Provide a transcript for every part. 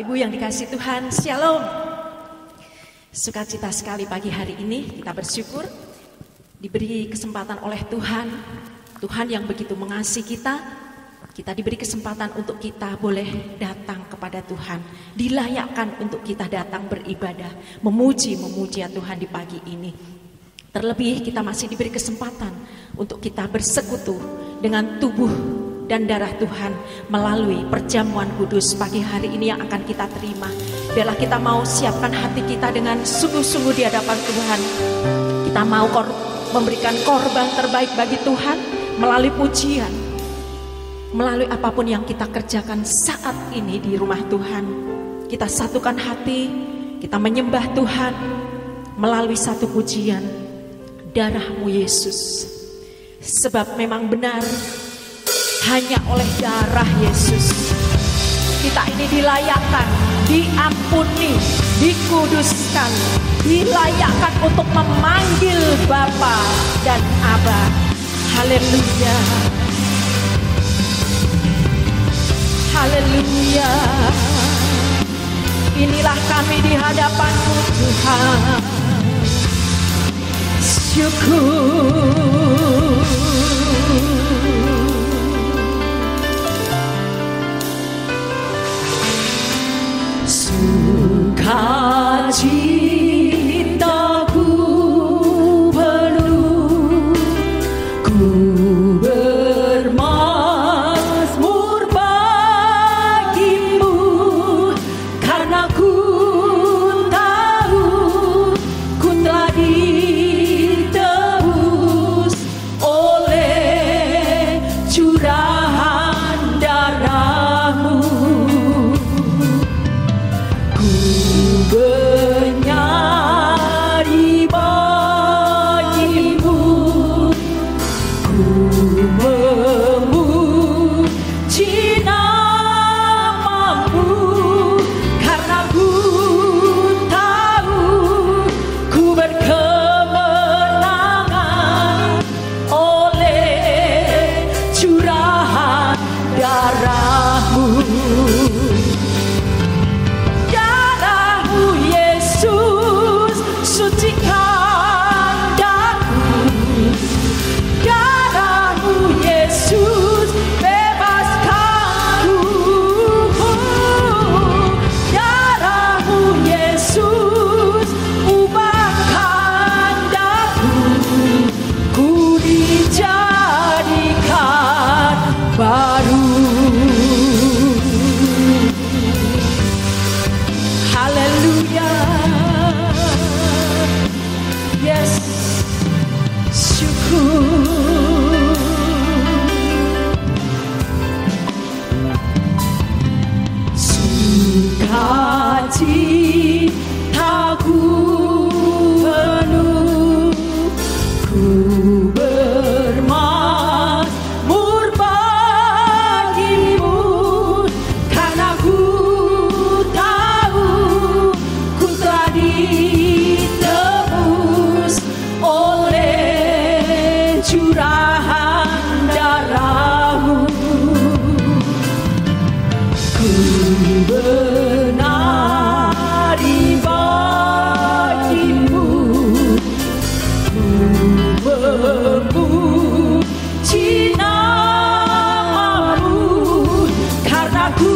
Ibu yang dikasihi Tuhan, Shalom. Sukacita sekali pagi hari ini, kita bersyukur diberi kesempatan oleh Tuhan. Tuhan yang begitu mengasihi kita diberi kesempatan untuk kita boleh datang kepada Tuhan, dilayakkan untuk kita datang beribadah, memuji ya Tuhan di pagi ini. Terlebih kita masih diberi kesempatan untuk kita bersekutu dengan tubuh dan darah Tuhan melalui perjamuan kudus pagi hari ini yang akan kita terima. Biarlah kita mau siapkan hati kita dengan sungguh-sungguh di hadapan Tuhan. Kita mau memberikan korban terbaik bagi Tuhan melalui pujian, melalui apapun yang kita kerjakan saat ini di rumah Tuhan. Kita satukan hati, kita menyembah Tuhan melalui satu pujian, darah-Mu Yesus. Sebab memang benar, hanya oleh darah Yesus kita ini dilayakkan, diampuni, dikuduskan, dilayakkan untuk memanggil Bapa dan Aba. Haleluya, haleluya. Inilah kami di hadapan-Mu Tuhan. Syukur. Sukacitaku penuh, ku bermazmur bagimu, karena ku tahu ku telah ditebus oleh curahan darah-Mu. Bernyanyi bagimu, ku memuji nama-Mu, karena ku tahu ku berkemenangan oleh curahan darah-Mu. Sucikan daku, darah-Mu Yesus, bebaskanku. Darah-Mu Yesus, ubahkan daku, ku dijadikan baru. Haleluya. Yes, syukur. Sukacitaku penuh, ku bermazmur bagimu, karena ku tahu ku telah oleh curahan darah-Mu. Ku bernyanyi bagimu, ku memuji nama-Mu, karena ku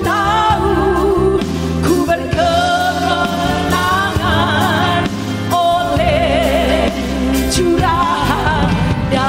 tahu ku berkemenangan oleh curahan darah-Mu.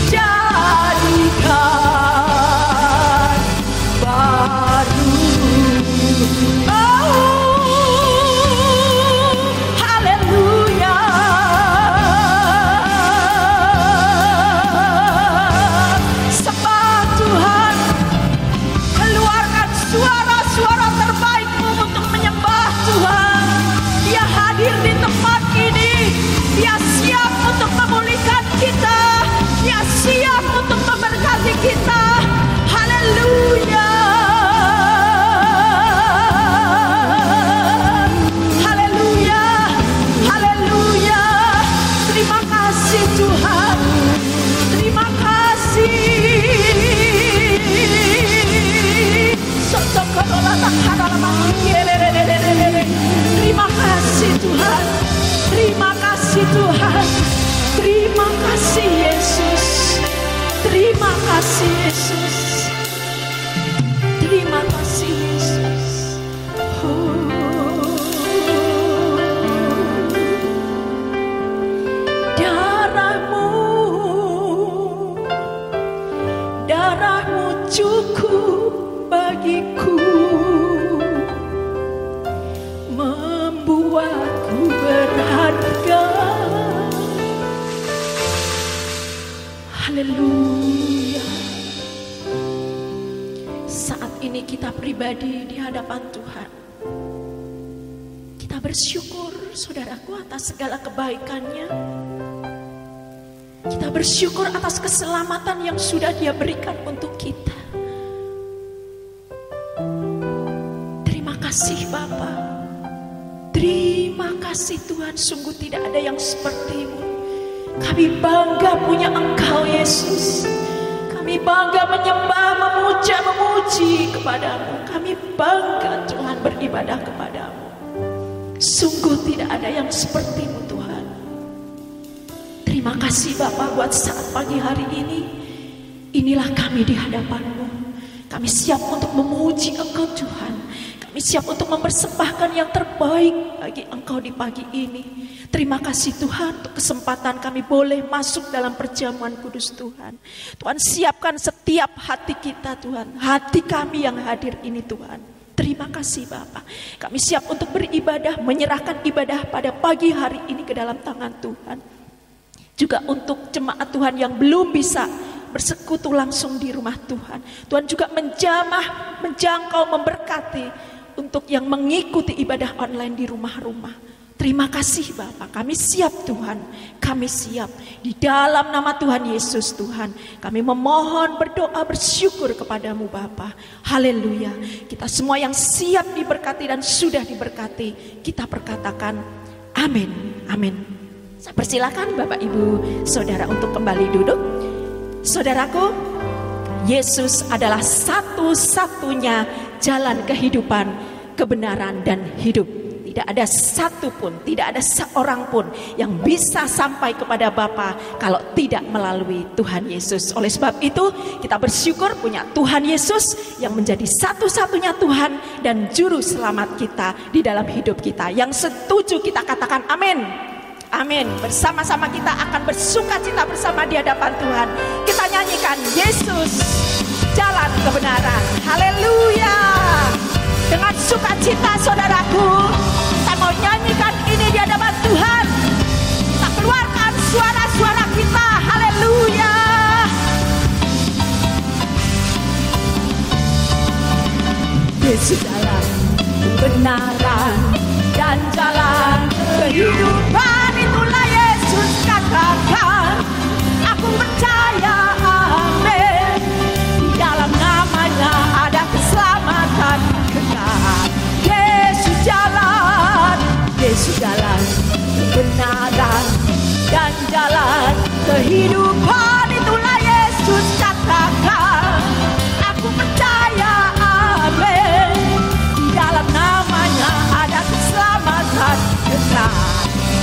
dijadikan baru. Haleluya. Sembah Tuhan, keluarkan suara-suara terbaikmu untuk menyembah Tuhan. Dia hadir di tempat ini. Dia siap untuk memulihkan kita. Dia siap untuk memberkati kita. Haleluya. Haleluya. Haleluya. Terima kasih Tuhan. Terima kasih. Terima kasih Tuhan. Terima kasih Tuhan. Terima kasih Yesus. Terima kasih Yesus. Terima kasih Yesus. Darahmu cukup bagiku, membuatku berharga. Haleluya. Saat ini kita pribadi di hadapan Tuhan, kita bersyukur saudaraku atas segala kebaikannya. Kita bersyukur atas keselamatan yang sudah Dia berikan untuk kita. Terima kasih Bapa. Terima kasih Tuhan, sungguh tidak ada yang seperti-Mu. Kami bangga punya Engkau Yesus. Kami bangga menyembah, memuji kepada-Mu. Kami bangga Tuhan beribadah kepada-Mu. Sungguh tidak ada yang seperti-Mu Tuhan. Terima kasih Bapa buat saat pagi hari ini. Inilah kami di hadapan-Mu. Kami siap untuk memuji Engkau Tuhan. Kami siap untuk mempersembahkan yang terbaik bagi Engkau di pagi ini. Terima kasih Tuhan untuk kesempatan kami boleh masuk dalam perjamuan kudus Tuhan. Tuhan siapkan setiap hati kita Tuhan. Hati kami yang hadir ini Tuhan. Terima kasih Bapa. Kami siap untuk beribadah, menyerahkan ibadah pada pagi hari ini ke dalam tangan Tuhan. Juga untuk jemaat Tuhan yang belum bisa bersekutu langsung di rumah Tuhan. Tuhan juga menjangkau, memberkati untuk yang mengikuti ibadah online di rumah-rumah. Terima kasih Bapa, kami siap Tuhan, kami siap. Di dalam nama Tuhan Yesus Tuhan, kami memohon, berdoa, bersyukur kepadamu Bapa. Haleluya. Kita semua yang siap diberkati dan sudah diberkati, kita perkatakan amin, amin. Saya persilakan Bapak Ibu Saudara untuk kembali duduk. Saudaraku, Yesus adalah satu-satunya jalan kehidupan, kebenaran dan hidup. Tidak ada satupun, tidak ada seorang pun yang bisa sampai kepada Bapa kalau tidak melalui Tuhan Yesus. Oleh sebab itu kita bersyukur punya Tuhan Yesus yang menjadi satu-satunya Tuhan dan juru selamat kita di dalam hidup kita. Yang setuju kita katakan amin. Amin. Bersama-sama kita akan bersukacita bersama di hadapan Tuhan. Kita nyanyikan Yesus jalan kebenaran. Haleluya. Dengan sukacita saudaraku, kita mau nyanyikan ini di hadapan Tuhan. Kita keluarkan suara-suara kita. Haleluya. Yesus jalan kebenaran dan jalan kehidupan. Itulah Yesus katakan, aku percaya amin. Di dalam namanya ada keselamatan kekal. Yesus jalan kebenaran dan jalan kehidupan. Itulah Yesus katakan, aku percaya amin. Di dalam namanya ada keselamatan kekal.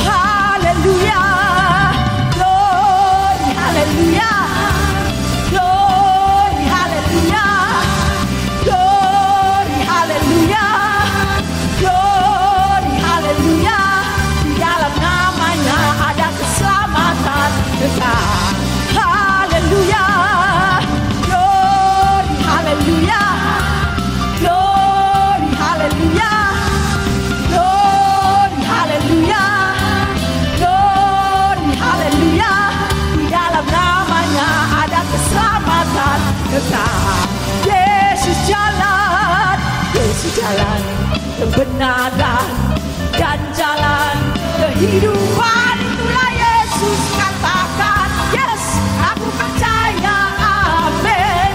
Haleluya, glory, haleluya, glory, haleluya, glory, haleluya, glory, haleluya. Di dalam namanya ada keselamatan kekal. Haleluya. kebenaran dan jalan kehidupan. Itulah Yesus katakan, yes, aku percaya, amin.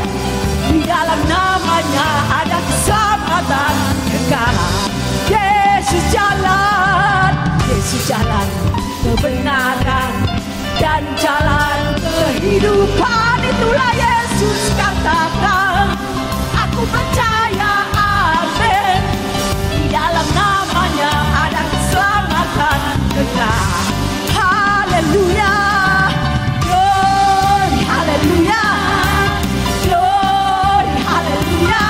Di dalam namanya ada keselamatan kekal. Yesus jalan kebenaran dan jalan kehidupan. Itulah Yesus katakan, aku percaya, amin. Di dalam namanya ada keselamatan kekal. Haleluya, glory, haleluya, glory, haleluya,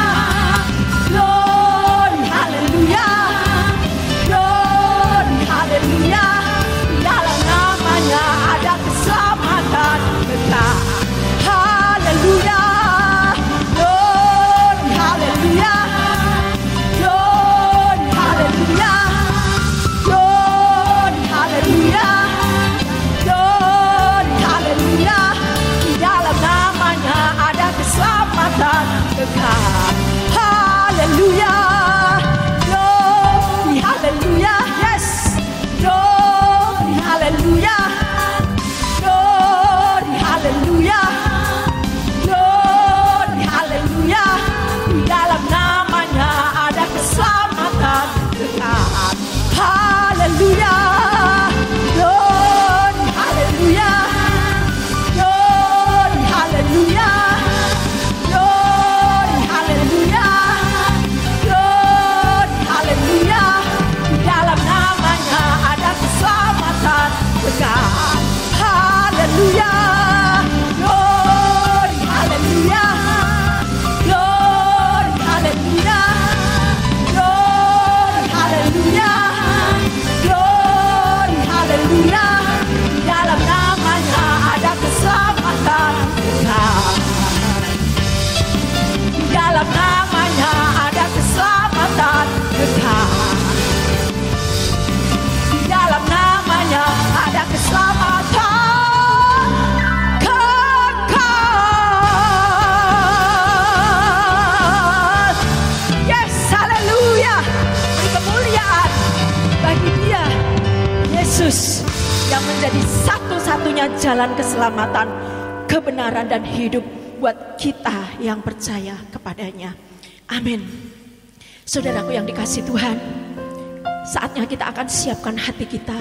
glory, haleluya, glory, haleluya. Di dalam namanya ada keselamatan kekal. Haleluya, glory, haleluya, glory, haleluya, glory, haleluya, glory, haleluya. Di dalam namanya ada keselamatan kekal. Haleluya, glory, haleluya, yes, glory, haleluya, glory, haleluya, glory, haleluya. Di dalam namanya ada keselamatan kekal. Haleluya, glory, haleluya, glory, haleluya, glory, haleluya, glory, haleluya. Di dalam namanya ada keselamatan kekal. Haleluya, glory, haleluya, glory, haleluya, glory, haleluya, glory, haleluya. Di dalam namanya ada keselamatan kekal. Di dalam namanya ada keselamatan kekal. Di dalam namanya ada keselamatan kekal. Yes, haleluya. Beri kemuliaan bagi Dia, Yesus, yang menjadi satu-satunya jalan keselamatan, kebenaran dan hidup buat kita yang percaya kepadanya. Amin. Saudaraku yang dikasihi Tuhan, saatnya kita akan siapkan hati kita.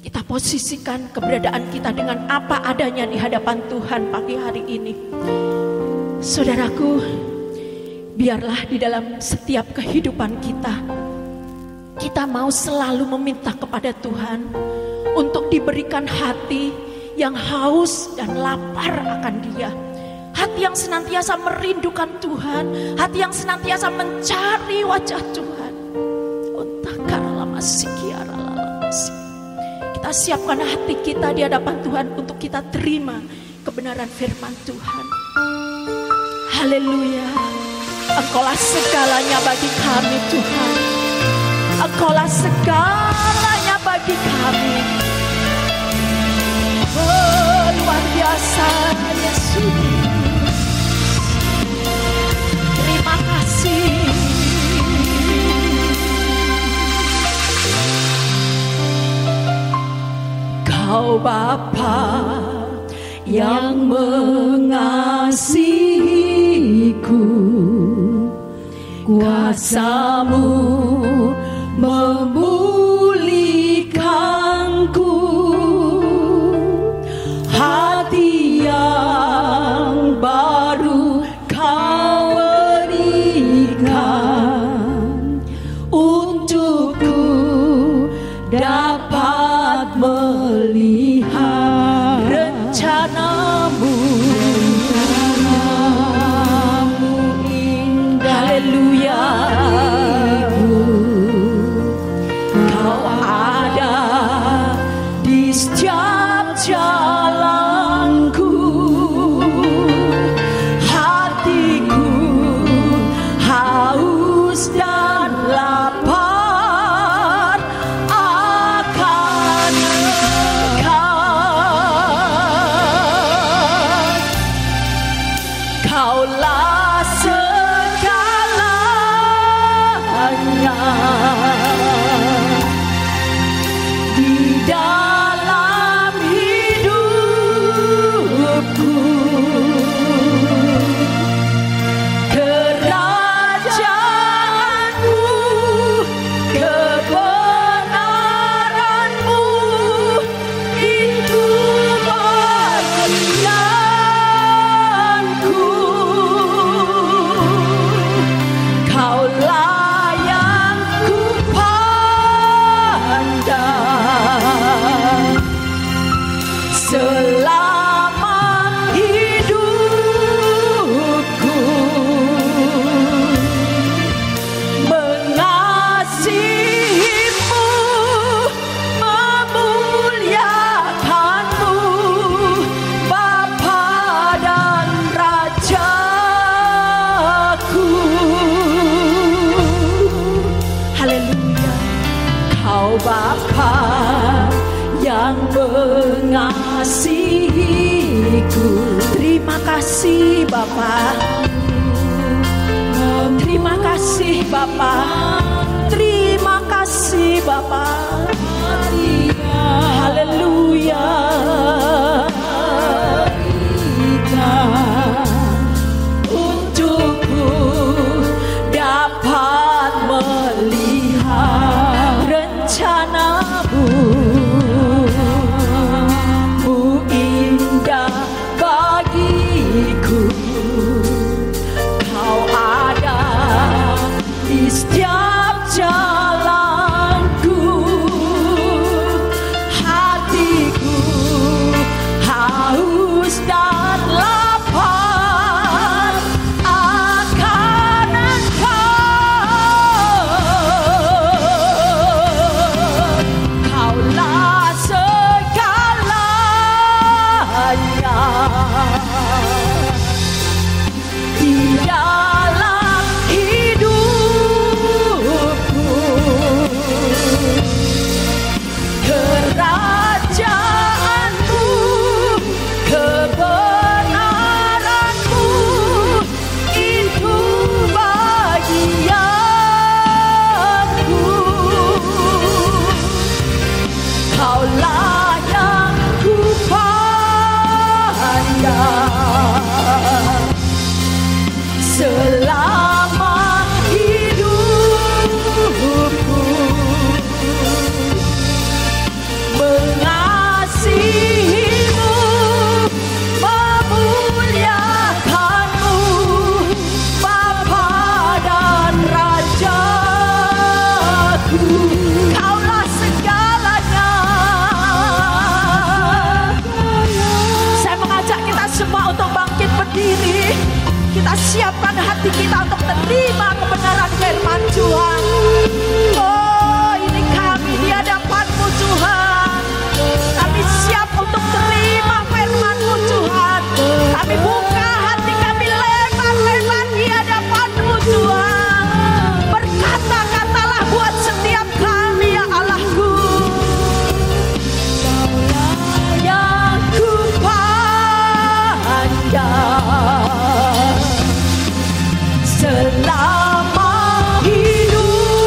Kita posisikan keberadaan kita dengan apa adanya di hadapan Tuhan pagi hari ini. Saudaraku, biarlah di dalam setiap kehidupan kita mau selalu meminta kepada Tuhan untuk diberikan hati yang haus dan lapar akan Dia. Hati yang senantiasa merindukan Tuhan, hati yang senantiasa mencari wajah Tuhan. Kita siapkan hati kita di hadapan Tuhan untuk kita terima kebenaran firman Tuhan. Haleluya. Engkaulah segalanya bagi kami Tuhan. Engkaulah segalanya bagi kami. Oh, luar biasa Yesus. Terima kasih. Kau Bapa yang mengasihiku, kuasa-Mu memulihkanku, hati yang baru Kau berikan, untukku dapat melihat rencana-Mu indah. Haleluya. Kau ada di setiap jalanku, hatiku haus dan lapar akan Kaulah segala mengasihiku. Terima kasih Bapa, terima kasih Bapa, terima kasih Bapa. Haleluya. Untukku dapat melihat rencanamu, indah bagiku. Kau ada di setiap jalanku. Hatiku haus dan lapar akan Engkau. Kaulah segalanya di dalam hidupku. Kerajaanmu, kebenaranmu, itu bagianku. Kaulah yang ku pandang selama hidupku. Mengasihimu, memuliakanmu, Bapa dan Rajaku. Kaulah segalanya. Saya mengajak kita semua untuk bangkit berdiri. Kita siapkan hati kita untuk menerima kebenaran firman Tuhan. Oh, ini kami di hadapan-Mu Tuhan. Kami siap untuk terima firman-Mu Tuhan. Kami buka hati kami lebar-lebar di hadapan-Mu Tuhan. Berkata-katalah buat setiap kami ya Allahku. Yang ku pandang selama hidupku.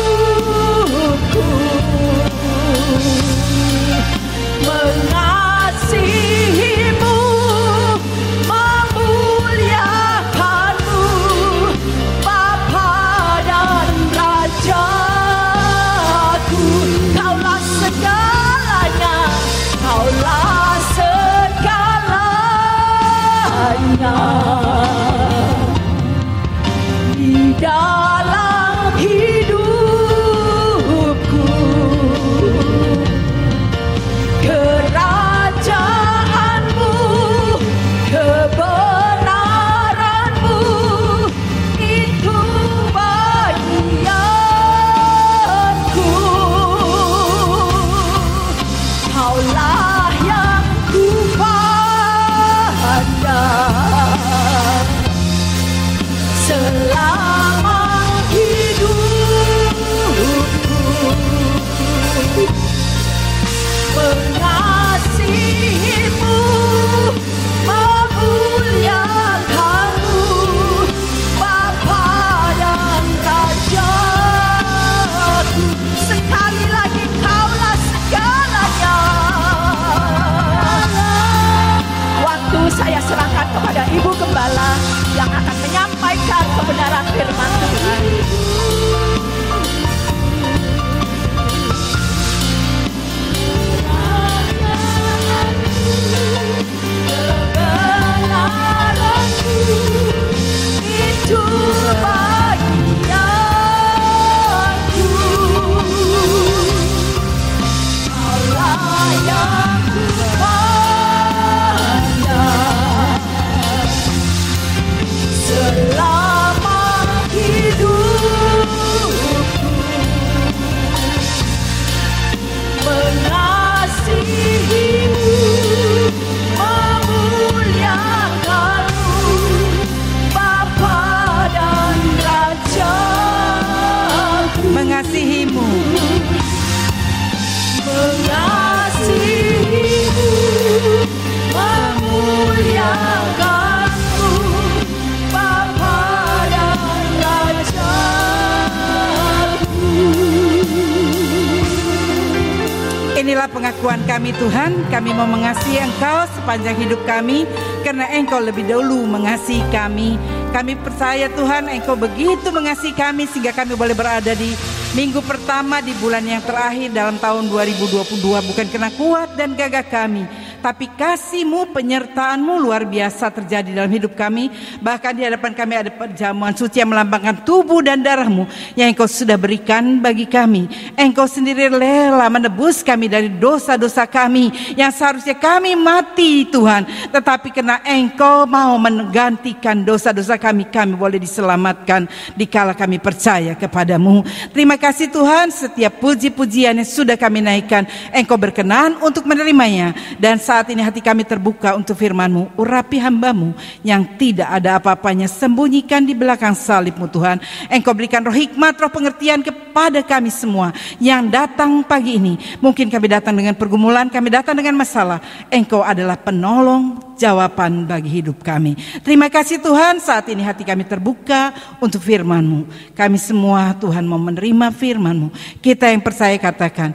pengakuan kami Tuhan, kami mau mengasihi Engkau sepanjang hidup kami, karena Engkau lebih dahulu mengasihi kami. Kami percaya Tuhan, Engkau begitu mengasihi kami sehingga kami boleh berada di minggu pertama di bulan yang terakhir dalam tahun 2022, bukan karena kuat dan gagah kami, tapi kasih-Mu, penyertaan-Mu luar biasa terjadi dalam hidup kami. Bahkan di hadapan kami ada perjamuan suci yang melambangkan tubuh dan darah-Mu yang Engkau sudah berikan bagi kami. Engkau sendiri rela menebus kami dari dosa-dosa kami yang seharusnya kami mati Tuhan, tetapi karena Engkau mau menggantikan dosa-dosa kami, kami boleh diselamatkan dikala kami percaya kepadamu. Terima kasih Tuhan, setiap puji-pujian yang sudah kami naikkan, Engkau berkenan untuk menerimanya. Dan saat ini hati kami terbuka untuk firman-Mu. Urapi hamba-Mu yang tidak ada apa-apanya, sembunyikan di belakang salib-Mu Tuhan. Engkau berikan roh hikmat, roh pengertian kepada kami semua yang datang pagi ini. Mungkin kami datang dengan pergumulan, kami datang dengan masalah. Engkau adalah penolong, jawaban bagi hidup kami. Terima kasih Tuhan, saat ini hati kami terbuka untuk firman-Mu. Kami semua Tuhan mau menerima firman-Mu. Kita yang percaya katakan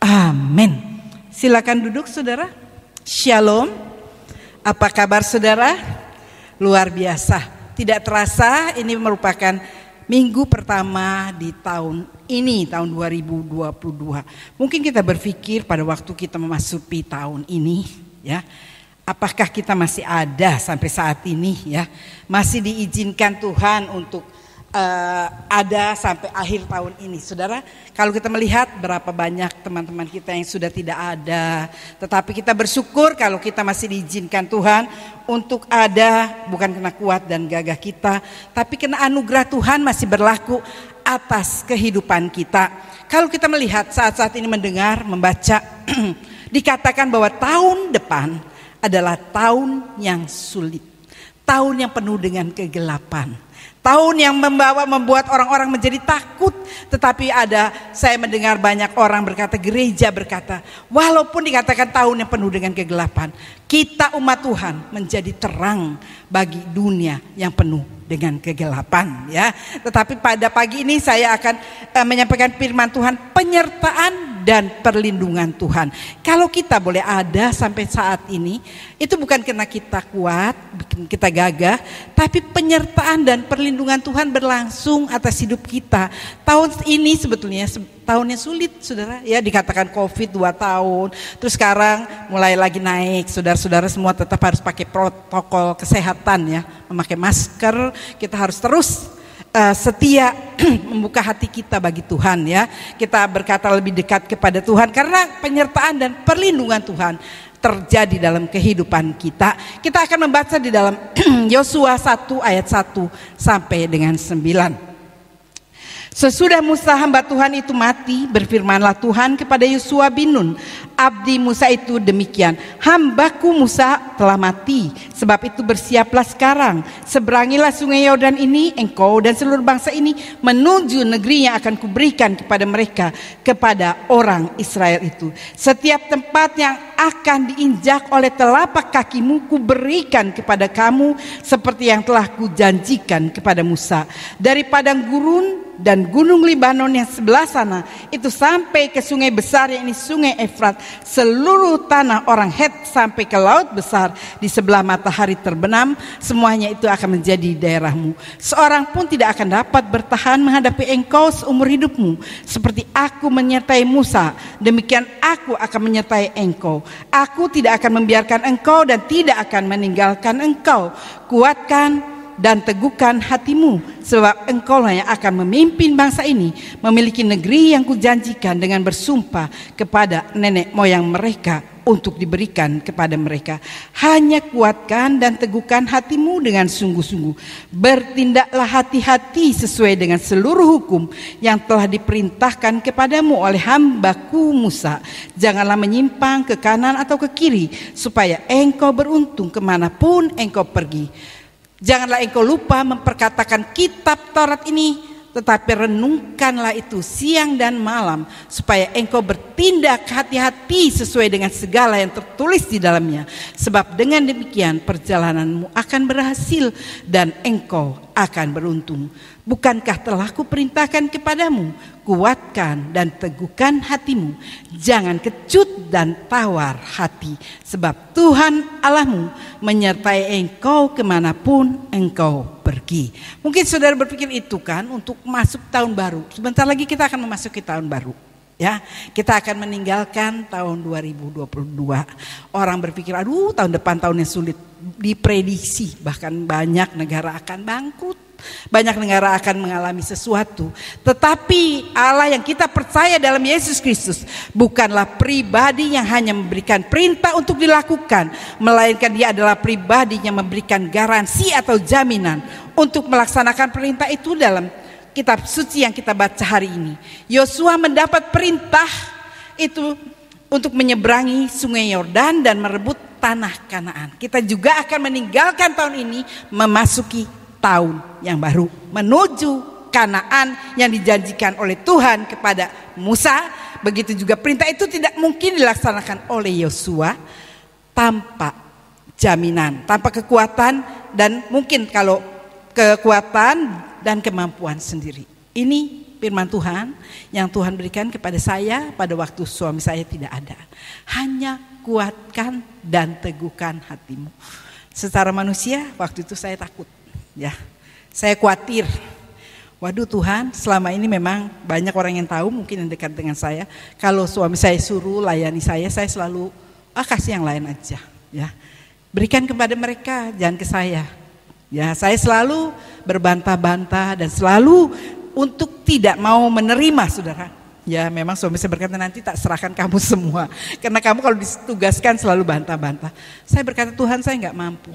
amin. Silakan duduk saudara. Shalom. Apa kabar saudara? Luar biasa. Tidak terasa ini merupakan minggu pertama di tahun ini, tahun 2022. Mungkin kita berpikir pada waktu kita memasuki tahun ini, ya, apakah kita masih ada sampai saat ini, ya? Masih diizinkan Tuhan untuk ada sampai akhir tahun ini. Saudara, kalau kita melihat berapa banyak teman-teman kita yang sudah tidak ada, tetapi kita bersyukur kalau kita masih diizinkan Tuhan untuk ada, bukan karena kuat dan gagah kita, tapi karena anugerah Tuhan masih berlaku atas kehidupan kita. Kalau kita melihat saat-saat ini mendengar, membaca, dikatakan bahwa tahun depan adalah tahun yang sulit, tahun yang penuh dengan kegelapan, tahun yang membuat orang-orang menjadi takut. Tetapi saya mendengar banyak orang berkata, gereja berkata, walaupun dikatakan tahun yang penuh dengan kegelapan, kita umat Tuhan menjadi terang bagi dunia yang penuh dengan kegelapan, ya. Tetapi pada pagi ini saya akan menyampaikan firman Tuhan, penyertaan dan perlindungan Tuhan. Kalau kita boleh ada sampai saat ini, itu bukan karena kita kuat, kita gagah, tapi penyertaan dan perlindungan Tuhan berlangsung atas hidup kita. Tahun ini sebetulnya tahun yang sulit, saudara. Ya, dikatakan COVID 2 tahun, terus sekarang mulai lagi naik. Saudara-saudara semua tetap harus pakai protokol kesehatan, ya, memakai masker. Kita harus terus setia membuka hati kita bagi Tuhan, ya. Kita berkata lebih dekat kepada Tuhan karena penyertaan dan perlindungan Tuhan terjadi dalam kehidupan kita. Kita akan membaca di dalam Yosua 1 ayat 1 sampai dengan 9. Sesudah Musa hamba Tuhan itu mati, berfirmanlah Tuhan kepada Yosua bin Nun, abdi Musa itu demikian, hambaku Musa telah mati, sebab itu bersiaplah sekarang, seberangilah sungai Yordan ini, engkau dan seluruh bangsa ini menuju negeri yang akan kuberikan kepada mereka, kepada orang Israel itu. Setiap tempat yang akan diinjak oleh telapak kakimu kuberikan kepada kamu, seperti yang telah kujanjikan kepada Musa. Dari padang gurun dan gunung Libanon yang sebelah sana itu sampai ke sungai besar, yang ini sungai Efrat, seluruh tanah orang Het sampai ke laut besar di sebelah matahari terbenam, semuanya itu akan menjadi daerahmu. Seorang pun tidak akan dapat bertahan menghadapi engkau seumur hidupmu. Seperti aku menyertai Musa, demikian aku akan menyertai engkau. Aku tidak akan membiarkan engkau dan tidak akan meninggalkan engkau. Kuatkan dan teguhkan hatimu, sebab engkaulah yang akan memimpin bangsa ini memiliki negeri yang kujanjikan dengan bersumpah kepada nenek moyang mereka untuk diberikan kepada mereka. Hanya kuatkan dan teguhkan hatimu dengan sungguh-sungguh. Bertindaklah hati-hati sesuai dengan seluruh hukum yang telah diperintahkan kepadamu oleh hambaku Musa. Janganlah menyimpang ke kanan atau ke kiri, supaya engkau beruntung kemanapun engkau pergi. Janganlah engkau lupa memperkatakan kitab Taurat ini tetapi renungkanlah itu siang dan malam, supaya engkau bertindak hati-hati sesuai dengan segala yang tertulis di dalamnya. Sebab dengan demikian perjalananmu akan berhasil dan engkau akan beruntung. Bukankah telah kuperintahkan kepadamu, kuatkan dan teguhkan hatimu, jangan kecut dan tawar hati, sebab Tuhan Allahmu menyertai engkau kemanapun engkau pergi. Mungkin saudara berpikir itu kan untuk masuk tahun baru. Sebentar lagi kita akan memasuki tahun baru. Ya, kita akan meninggalkan tahun 2022. Orang berpikir, aduh tahun depan tahun yang sulit, diprediksi bahkan banyak negara akan bangkrut. Banyak negara akan mengalami sesuatu. Tetapi Allah yang kita percaya dalam Yesus Kristus bukanlah pribadi yang hanya memberikan perintah untuk dilakukan, melainkan dia adalah pribadi yang memberikan garansi atau jaminan untuk melaksanakan perintah itu. Dalam kitab suci yang kita baca hari ini, Yosua mendapat perintah itu untuk menyeberangi sungai Yordan dan merebut tanah Kanaan. Kita juga akan meninggalkan tahun ini memasuki tahun yang baru, menuju Kanaan yang dijanjikan oleh Tuhan kepada Musa. Begitu juga perintah itu tidak mungkin dilaksanakan oleh Yosua tanpa jaminan, tanpa kekuatan, dan mungkin kalau kekuatan dan kemampuan sendiri. Ini firman Tuhan yang Tuhan berikan kepada saya pada waktu suami saya tidak ada. Hanya kuatkan dan teguhkan hatimu. Secara manusia waktu itu saya takut. Ya, saya khawatir. Waduh Tuhan, selama ini memang banyak orang yang tahu, mungkin yang dekat dengan saya. Kalau suami saya suruh layani saya selalu kasih yang lain aja. Ya, berikan kepada mereka, jangan ke saya. Ya, saya selalu berbantah-bantah dan selalu untuk tidak mau menerima, saudara. Ya, memang suami saya berkata, nanti tak serahkan kamu semua, karena kamu kalau ditugaskan selalu bantah-bantah. Saya berkata, Tuhan saya nggak mampu,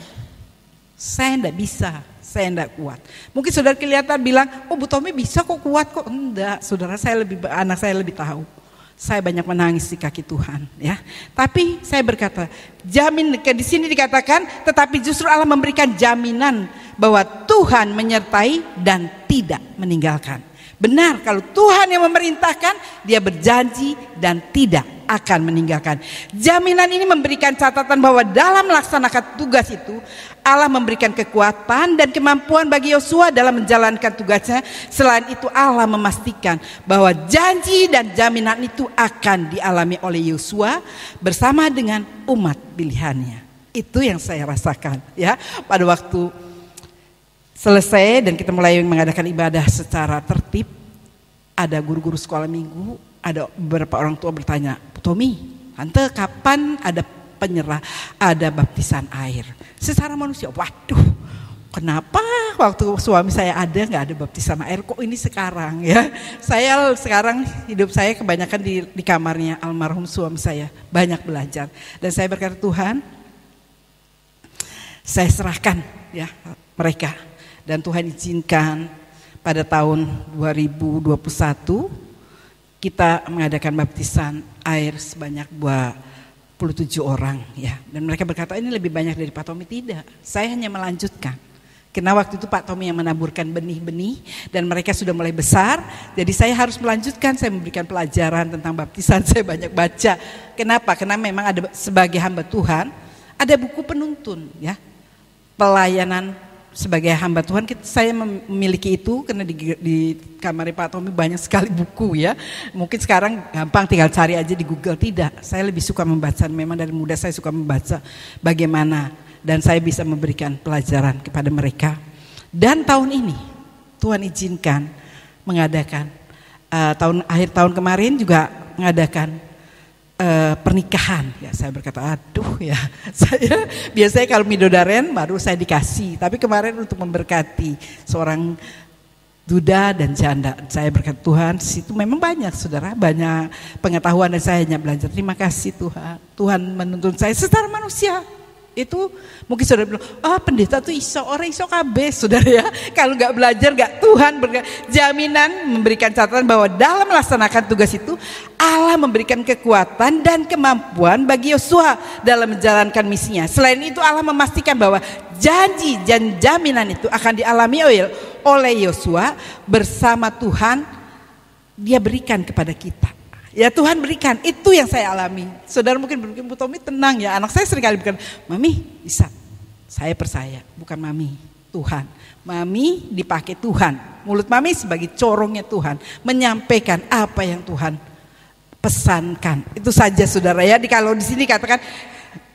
saya nggak bisa. Saya enggak kuat. Mungkin saudara kelihatan bilang, oh Bu Tommy bisa kok, kuat kok. Enggak, saudara, anak saya lebih tahu. Saya banyak menangis di kaki Tuhan, ya. Tapi saya berkata, di sini dikatakan, tetapi justru Allah memberikan jaminan bahwa Tuhan menyertai dan tidak meninggalkan. Benar, kalau Tuhan yang memerintahkan, dia berjanji dan tidak akan meninggalkan. Jaminan ini memberikan catatan bahwa dalam melaksanakan tugas itu, Allah memberikan kekuatan dan kemampuan bagi Yosua dalam menjalankan tugasnya. Selain itu Allah memastikan bahwa janji dan jaminan itu akan dialami oleh Yosua bersama dengan umat pilihannya. Itu yang saya rasakan, ya, pada waktu selesai dan kita mulai mengadakan ibadah secara tertib. Ada guru-guru sekolah minggu, ada beberapa orang tua bertanya, Tommy, tante kapan ada baptisan air? Secara manusia, waduh, kenapa waktu suami saya ada nggak ada baptisan air, kok ini sekarang, ya? Saya sekarang hidup saya kebanyakan di kamarnya almarhum suami saya, banyak belajar. Dan saya berkata, Tuhan, saya serahkan ya mereka, dan Tuhan izinkan pada tahun 2021 kita mengadakan baptisan air sebanyak 27 orang, ya. Dan mereka berkata, ini lebih banyak dari Pak Tommy. Tidak, saya hanya melanjutkan. Karena waktu itu Pak Tommy yang menaburkan benih-benih dan mereka sudah mulai besar. Jadi saya harus melanjutkan, saya memberikan pelajaran tentang baptisan, saya banyak baca. Kenapa? Karena memang ada sebagai hamba Tuhan, ada buku penuntun, ya. Pelayanan sebagai hamba Tuhan, saya memiliki itu karena di kamar Pak Tommy banyak sekali buku, ya. Mungkin sekarang gampang tinggal cari aja di Google. Tidak, saya lebih suka membaca. Memang dari muda saya suka membaca bagaimana, dan saya bisa memberikan pelajaran kepada mereka. Dan tahun ini Tuhan izinkan mengadakan akhir tahun kemarin juga mengadakan pernikahan. Ya, saya berkata, aduh ya, saya biasanya kalau midodaren baru saya dikasih, tapi kemarin untuk memberkati seorang duda dan janda. Saya berkata, Tuhan, situ memang banyak, saudara, banyak pengetahuan dan saya hanya belajar. Terima kasih Tuhan. Tuhan menuntun saya secara manusia. Itu mungkin saudara bilang, pendeta tuh iso, orang iso kabeh, saudara, ya. Kalau nggak belajar, nggak, Tuhan jaminan memberikan catatan bahwa dalam melaksanakan tugas itu Allah memberikan kekuatan dan kemampuan bagi Yosua dalam menjalankan misinya. Selain itu Allah memastikan bahwa janji dan jaminan itu akan dialami oleh Yosua bersama Tuhan, dia berikan kepada kita. Ya Tuhan berikan, itu yang saya alami. Saudara mungkin berpikir, Bu Tommy tenang ya, anak saya seringkali bilang, Mami bisa, saya percaya, bukan Mami, Tuhan. Mami dipakai Tuhan, mulut Mami sebagai corongnya Tuhan, menyampaikan apa yang Tuhan pesankan. Itu saja saudara ya. Kalau di sini katakan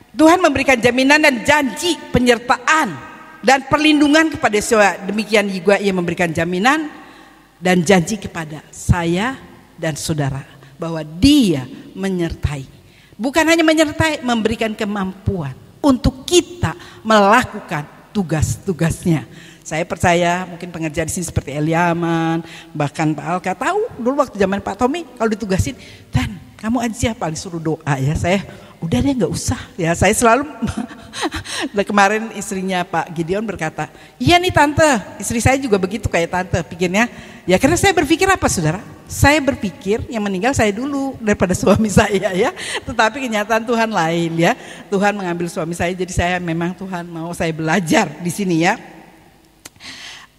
Tuhan memberikan jaminan dan janji penyertaan dan perlindungan kepada Yosua. Demikian juga ia memberikan jaminan dan janji kepada saya dan saudara bahwa dia menyertai. Bukan hanya menyertai, memberikan kemampuan untuk kita melakukan tugas-tugasnya. Saya percaya mungkin pengerja di sini seperti Eliaman, bahkan Pak Alka tahu dulu waktu zaman Pak Tommy kalau ditugasin, Dan kamu aja paling suruh doa ya. Saya udah deh nggak usah ya. Saya selalu kemarin istrinya Pak Gideon berkata, iya nih tante, istri saya juga begitu kayak tante pikirnya. Ya karena saya berpikir apa saudara? Saya berpikir yang meninggal saya dulu daripada suami saya ya. Tetapi kenyataan Tuhan lain ya. Tuhan mengambil suami saya, jadi saya memang Tuhan mau saya belajar di sini ya.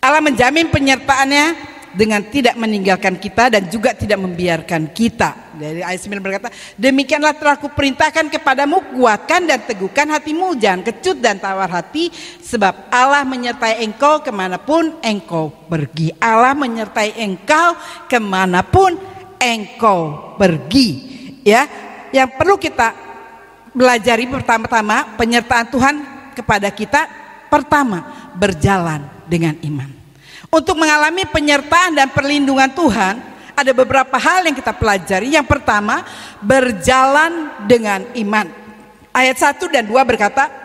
Allah menjamin penyertaannya dengan tidak meninggalkan kita dan juga tidak membiarkan kita. Dari ayat 9 berkata, demikianlah telah kuperintahkan kepadamu, kuatkan dan teguhkan hatimu, jangan kecut dan tawar hati, sebab Allah menyertai engkau kemanapun engkau pergi. Allah menyertai engkau kemanapun engkau pergi. Ya, yang perlu kita belajari pertama-tama penyertaan Tuhan kepada kita, pertama berjalan dengan iman. Untuk mengalami penyertaan dan perlindungan Tuhan, ada beberapa hal yang kita pelajari. Yang pertama, berjalan dengan iman. Ayat 1 dan 2 berkata,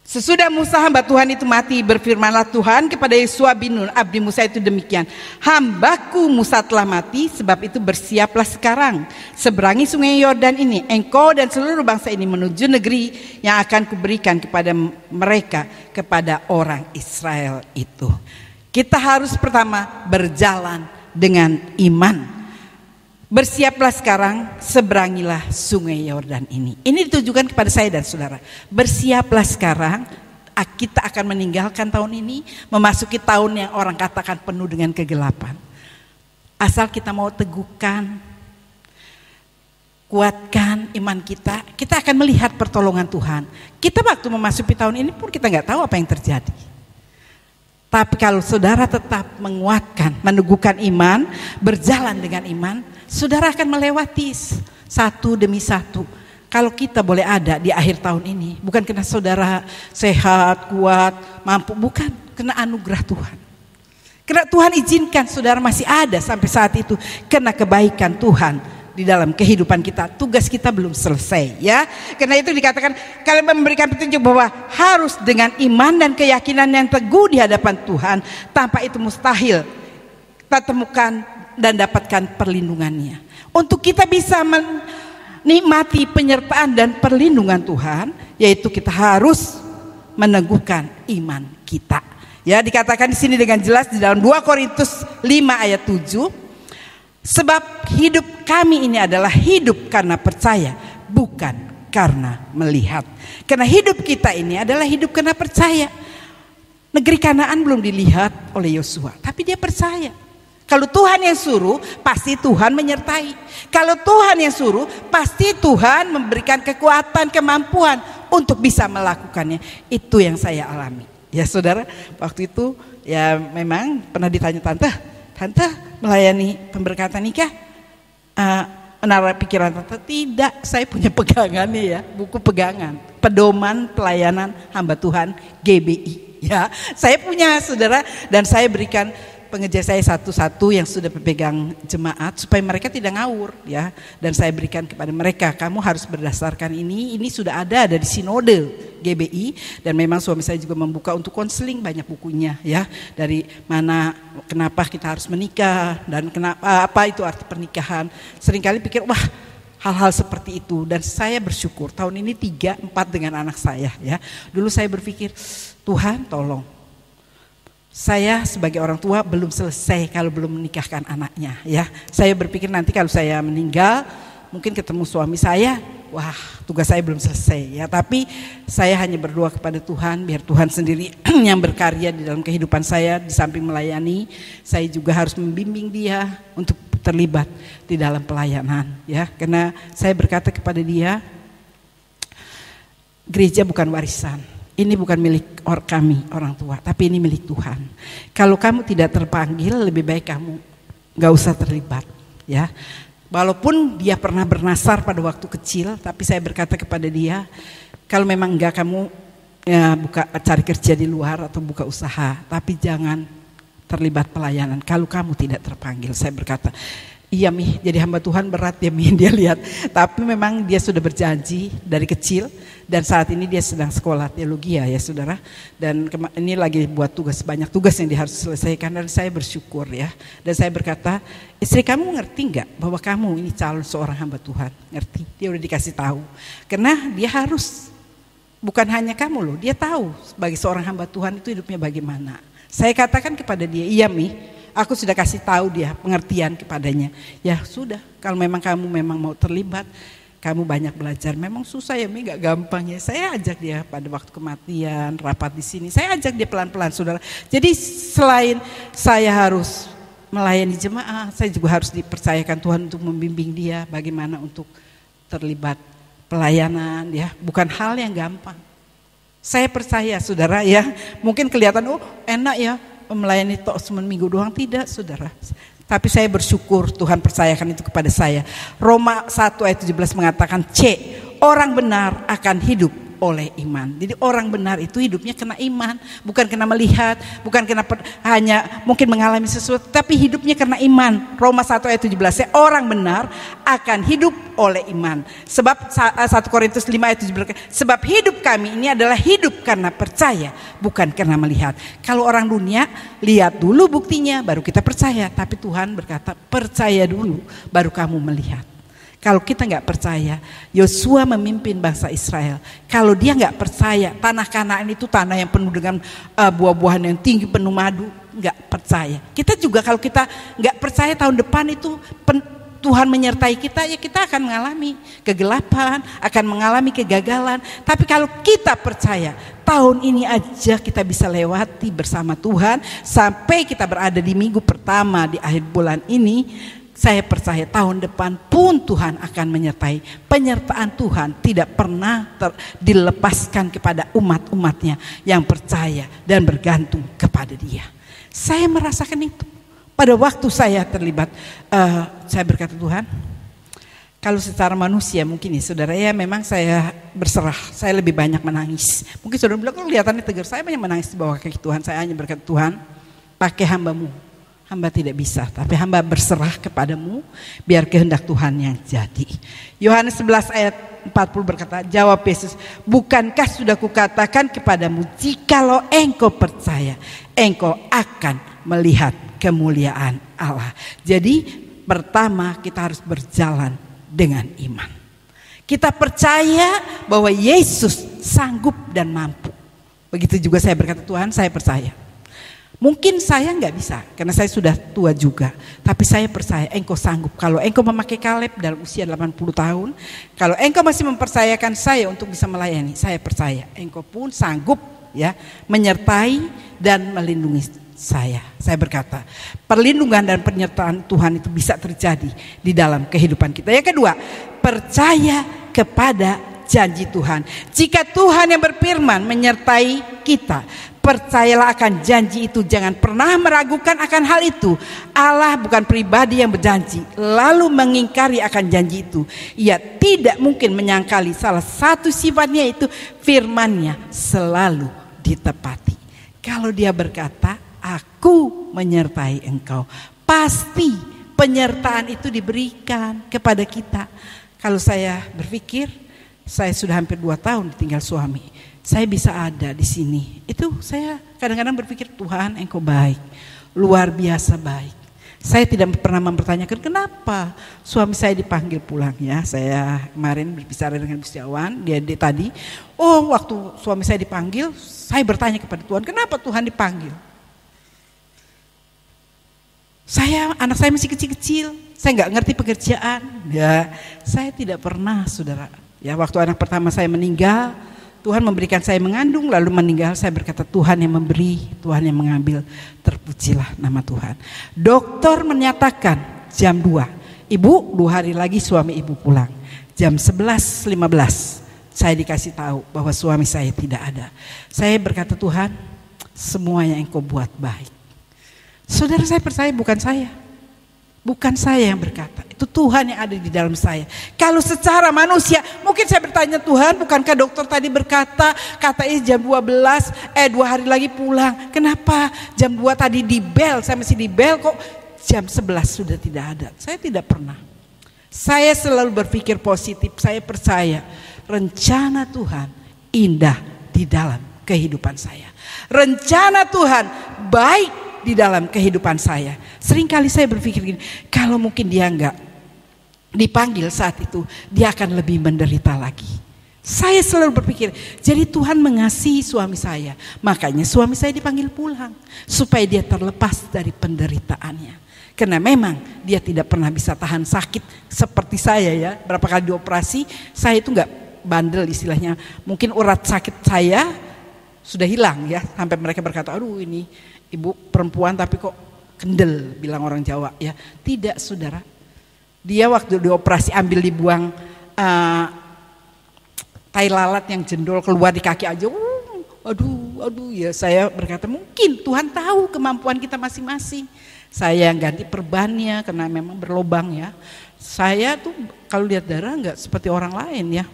sesudah Musa hamba Tuhan itu mati, berfirmanlah Tuhan kepada Yosua bin Nun abdi Musa itu demikian, hambaku Musa telah mati, sebab itu bersiaplah sekarang, seberangi sungai Yordan ini, engkau dan seluruh bangsa ini menuju negeri yang akan kuberikan kepada mereka, kepada orang Israel itu. Kita harus pertama berjalan dengan iman. Bersiaplah sekarang, seberangilah sungai Yordan ini. Ini ditujukan kepada saya dan saudara. Bersiaplah sekarang, kita akan meninggalkan tahun ini, memasuki tahun yang orang katakan penuh dengan kegelapan. Asal kita mau teguhkan, kuatkan iman kita, kita akan melihat pertolongan Tuhan. Kita waktu memasuki tahun ini pun kita nggak tahu apa yang terjadi. Tapi kalau saudara tetap menguatkan, meneguhkan iman, berjalan dengan iman, saudara akan melewati satu demi satu. Kalau kita boleh ada di akhir tahun ini, bukan karena saudara sehat, kuat, mampu, bukan, karena anugerah Tuhan. Karena Tuhan izinkan saudara masih ada sampai saat itu, karena kebaikan Tuhan di dalam kehidupan kita. Tugas kita belum selesai ya. Karena itu dikatakan kalian memberikan petunjuk bahwa harus dengan iman dan keyakinan yang teguh di hadapan Tuhan. Tanpa itu mustahil kita temukan dan dapatkan perlindungannya. Untuk kita bisa menikmati penyertaan dan perlindungan Tuhan, yaitu kita harus meneguhkan iman kita. Ya, dikatakan di sini dengan jelas di dalam 2 Korintus 5 ayat 7. Sebab hidup kami ini adalah hidup karena percaya, bukan karena melihat. Karena hidup kita ini adalah hidup karena percaya. Negeri Kanaan belum dilihat oleh Yosua, tapi dia percaya. Kalau Tuhan yang suruh, pasti Tuhan menyertai. Kalau Tuhan yang suruh, pasti Tuhan memberikan kekuatan, kemampuan untuk bisa melakukannya. Itu yang saya alami. Ya saudara, waktu itu ya memang pernah ditanya Tante melayani pemberkatan nikah, menaruh pikiran Tante, tidak, saya punya pegangannya ya, buku pegangan, pedoman pelayanan hamba Tuhan GBI ya, saya punya saudara, dan saya berikan pengejar saya satu-satu yang sudah berpegang jemaat supaya mereka tidak ngawur ya, dan saya berikan kepada mereka, kamu harus berdasarkan ini sudah ada di sinode GBI, dan memang suami saya juga membuka untuk konseling banyak bukunya ya, dari mana kenapa kita harus menikah dan kenapa apa itu arti pernikahan. Seringkali pikir wah hal-hal seperti itu, dan saya bersyukur tahun ini 3-4 dengan anak saya ya. Dulu saya berpikir Tuhan tolong, saya sebagai orang tua belum selesai kalau belum menikahkan anaknya ya. Saya berpikir nanti kalau saya meninggal mungkin ketemu suami saya, wah tugas saya belum selesai ya. Tapi saya hanya berdoa kepada Tuhan, biar Tuhan sendiri yang berkarya di dalam kehidupan saya. Di samping melayani, saya juga harus membimbing dia untuk terlibat di dalam pelayanan ya. Karena saya berkata kepada dia, gereja bukan warisan. Ini bukan milik kami orang tua, tapi ini milik Tuhan. Kalau kamu tidak terpanggil, lebih baik kamu gak usah terlibat ya. Walaupun dia pernah bernasar pada waktu kecil, tapi saya berkata kepada dia, kalau memang enggak kamu ya, cari kerja di luar atau buka usaha, tapi jangan terlibat pelayanan kalau kamu tidak terpanggil. Saya berkata, iya Mi, jadi hamba Tuhan berat ya Mi, dia lihat. Tapi memang dia sudah berjanji dari kecil, dan saat ini dia sedang sekolah teologi ya saudara. Dan ini lagi buat tugas, banyak tugas yang dia harus selesaikan, dan saya bersyukur ya. Dan saya berkata, istri kamu ngerti enggak bahwa kamu ini calon seorang hamba Tuhan? Ngerti, dia udah dikasih tahu. Karena dia harus, bukan hanya kamu loh, dia tahu sebagai seorang hamba Tuhan itu hidupnya bagaimana. Saya katakan kepada dia, iya Mi, aku sudah kasih tahu dia pengertian kepadanya. Ya sudah, kalau memang kamu memang mau terlibat, kamu banyak belajar. Memang susah ya Mi, gak gampang ya. Saya ajak dia pada waktu kematian, rapat di sini. Saya ajak dia pelan-pelan saudara. Jadi selain saya harus melayani jemaah, saya juga harus dipercayakan Tuhan untuk membimbing dia bagaimana untuk terlibat pelayanan ya. Bukan hal yang gampang. Saya percaya saudara ya, mungkin kelihatan oh enak ya melayani tok cuma minggu doang, tidak saudara. Tapi saya bersyukur Tuhan percayakan itu kepada saya. Roma 1 ayat 17 mengatakan orang benar akan hidup oleh iman. Jadi orang benar itu hidupnya kena iman, bukan kena melihat, bukan kena hanya mungkin mengalami sesuatu, tapi hidupnya kena iman. Roma 1 ayat 17, orang benar akan hidup oleh iman. Sebab 1 Korintus 5 ayat 17, sebab hidup kami ini adalah hidup karena percaya, bukan karena melihat. Kalau orang dunia lihat dulu buktinya baru kita percaya, tapi Tuhan berkata percaya dulu baru kamu melihat. Kalau kita nggak percaya, Yosua memimpin bangsa Israel. Kalau dia nggak percaya, tanah Kanaan itu tanah yang penuh dengan buah-buahan yang tinggi, penuh madu, nggak percaya. Kita juga kalau kita nggak percaya tahun depan itu Tuhan menyertai kita, ya kita akan mengalami kegelapan, akan mengalami kegagalan. Tapi kalau kita percaya, tahun ini aja kita bisa lewati bersama Tuhan sampai kita berada di minggu pertama di akhir bulan ini. Saya percaya tahun depan pun Tuhan akan menyertai. Penyertaan Tuhan tidak pernah dilepaskan kepada umat-umatnya yang percaya dan bergantung kepada Dia. Saya merasakan itu. Pada waktu saya terlibat, saya berkata Tuhan, kalau secara manusia mungkin ya saudara ya memang saya berserah, saya lebih banyak menangis. Mungkin saudara bilang kelihatannya tegar, saya banyak menangis di bawah kaki Tuhan. Saya hanya berkata Tuhan, pakai hambamu. Hamba tidak bisa, tapi hamba berserah kepadamu, biar kehendak Tuhan yang jadi. Yohanes 11 ayat 40 berkata, jawab Yesus, bukankah sudah kukatakan kepadamu, jikalau engkau percaya, engkau akan melihat kemuliaan Allah. Jadi pertama kita harus berjalan dengan iman. Kita percaya bahwa Yesus sanggup dan mampu. Begitu juga saya berkata, Tuhan saya percaya. Mungkin saya nggak bisa karena saya sudah tua juga, tapi saya percaya engkau sanggup. Kalau engkau memakai Kaleb dalam usia 80 tahun, kalau engkau masih mempercayakan saya untuk bisa melayani, saya percaya engkau pun sanggup ya menyertai dan melindungi saya. Saya berkata, perlindungan dan penyertaan Tuhan itu bisa terjadi di dalam kehidupan kita. Yang kedua, percaya kepada janji Tuhan. Jika Tuhan yang berfirman menyertai kita, percayalah akan janji itu, jangan pernah meragukan akan hal itu. Allah bukan pribadi yang berjanji lalu mengingkari akan janji itu. Ia tidak mungkin menyangkali salah satu sifatnya itu firman-Nya selalu ditepati. Kalau Dia berkata, aku menyertai engkau, pasti penyertaan itu diberikan kepada kita. Kalau saya berpikir, saya sudah hampir 2 tahun ditinggal suami, saya bisa ada di sini. Itu saya kadang-kadang berpikir, Tuhan engkau baik, luar biasa baik. Saya tidak pernah mempertanyakan kenapa suami saya dipanggil pulang ya. Saya kemarin berbicara dengan Bustiawan, dia tadi, waktu suami saya dipanggil, saya bertanya kepada Tuhan, kenapa Tuhan dipanggil? Anak saya masih kecil-kecil, saya nggak ngerti pekerjaan. Ya, saya tidak pernah, saudara. Ya, waktu anak pertama saya meninggal, Tuhan memberikan saya mengandung, lalu meninggal, saya berkata Tuhan yang memberi, Tuhan yang mengambil, terpujilah nama Tuhan. Dokter menyatakan jam 2, ibu 2 hari lagi suami ibu pulang. Jam 11.15 saya dikasih tahu bahwa suami saya tidak ada. Saya berkata Tuhan, semua yang Engkau buat baik. Saudara, saya percaya bukan saya. Bukan saya yang berkata, itu Tuhan yang ada di dalam saya. Kalau secara manusia, mungkin saya bertanya Tuhan, bukankah dokter tadi berkata, katanya jam 12, 2 hari lagi pulang. Kenapa jam 2 tadi di bel, saya masih di bel kok jam 11 sudah tidak ada. Saya tidak pernah. Saya selalu berpikir positif, saya percaya rencana Tuhan indah di dalam kehidupan saya. Rencana Tuhan baik di dalam kehidupan saya. Seringkali saya berpikir gini, kalau mungkin dia enggak dipanggil saat itu, dia akan lebih menderita lagi. Saya selalu berpikir, jadi Tuhan mengasihi suami saya, makanya suami saya dipanggil pulang, supaya dia terlepas dari penderitaannya. Karena memang dia tidak pernah bisa tahan sakit seperti saya ya. Berapa kali dioperasi, saya itu enggak bandel istilahnya. Mungkin urat sakit saya sudah hilang ya, sampai mereka berkata, aduh ini ibu perempuan tapi kok kendel, bilang orang Jawa ya. Tidak, saudara. Dia waktu dioperasi ambil dibuang tai lalat yang jendol keluar di kaki aja. Aduh ya, saya berkata mungkin Tuhan tahu kemampuan kita masing-masing. Saya yang ganti perbannya karena memang berlobang ya. Saya tuh kalau lihat darah enggak seperti orang lain ya.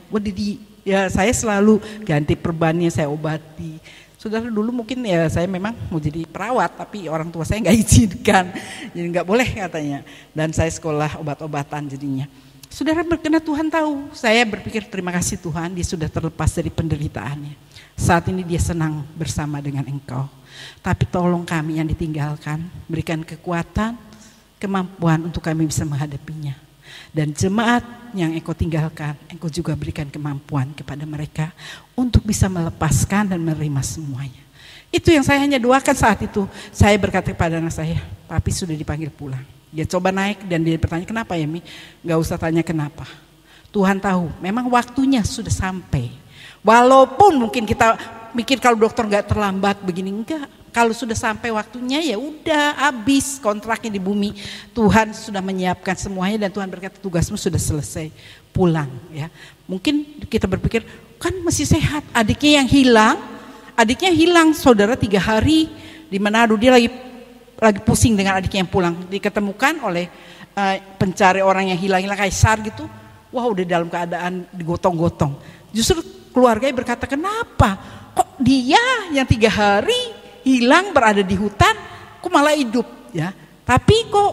Ya saya selalu ganti perbannya, saya obati. Saudara, dulu mungkin ya saya memang mau jadi perawat, tapi orang tua saya nggak izinkan, jadi nggak boleh katanya. Dan saya sekolah obat-obatan jadinya. Saudara, karena Tuhan tahu, saya berpikir terima kasih Tuhan, dia sudah terlepas dari penderitaannya. Saat ini dia senang bersama dengan Engkau. Tapi tolong kami yang ditinggalkan, berikan kekuatan, kemampuan untuk kami bisa menghadapinya. Dan jemaat yang Engkau tinggalkan, Engkau juga berikan kemampuan kepada mereka untuk bisa melepaskan dan menerima semuanya. Itu yang saya hanya doakan saat itu. Saya berkata kepada anak saya, papi sudah dipanggil pulang. Dia coba naik dan dia bertanya, kenapa ya Mi? Gak usah tanya kenapa. Tuhan tahu, memang waktunya sudah sampai. Walaupun mungkin kita mikir kalau dokter gak terlambat begini, enggak. Kalau sudah sampai waktunya ya udah habis kontraknya di bumi. Tuhan sudah menyiapkan semuanya dan Tuhan berkata tugasmu sudah selesai, pulang ya. Mungkin kita berpikir kan masih sehat, adiknya hilang saudara 3 hari di Manado, dia lagi pusing dengan adiknya yang pulang. Diketemukan oleh pencari orang yang hilang kayak SAR gitu. Wah, udah dalam keadaan digotong-gotong. Justru keluarganya berkata, kenapa kok dia yang 3 hari hilang berada di hutan, kok malah hidup ya. Tapi kok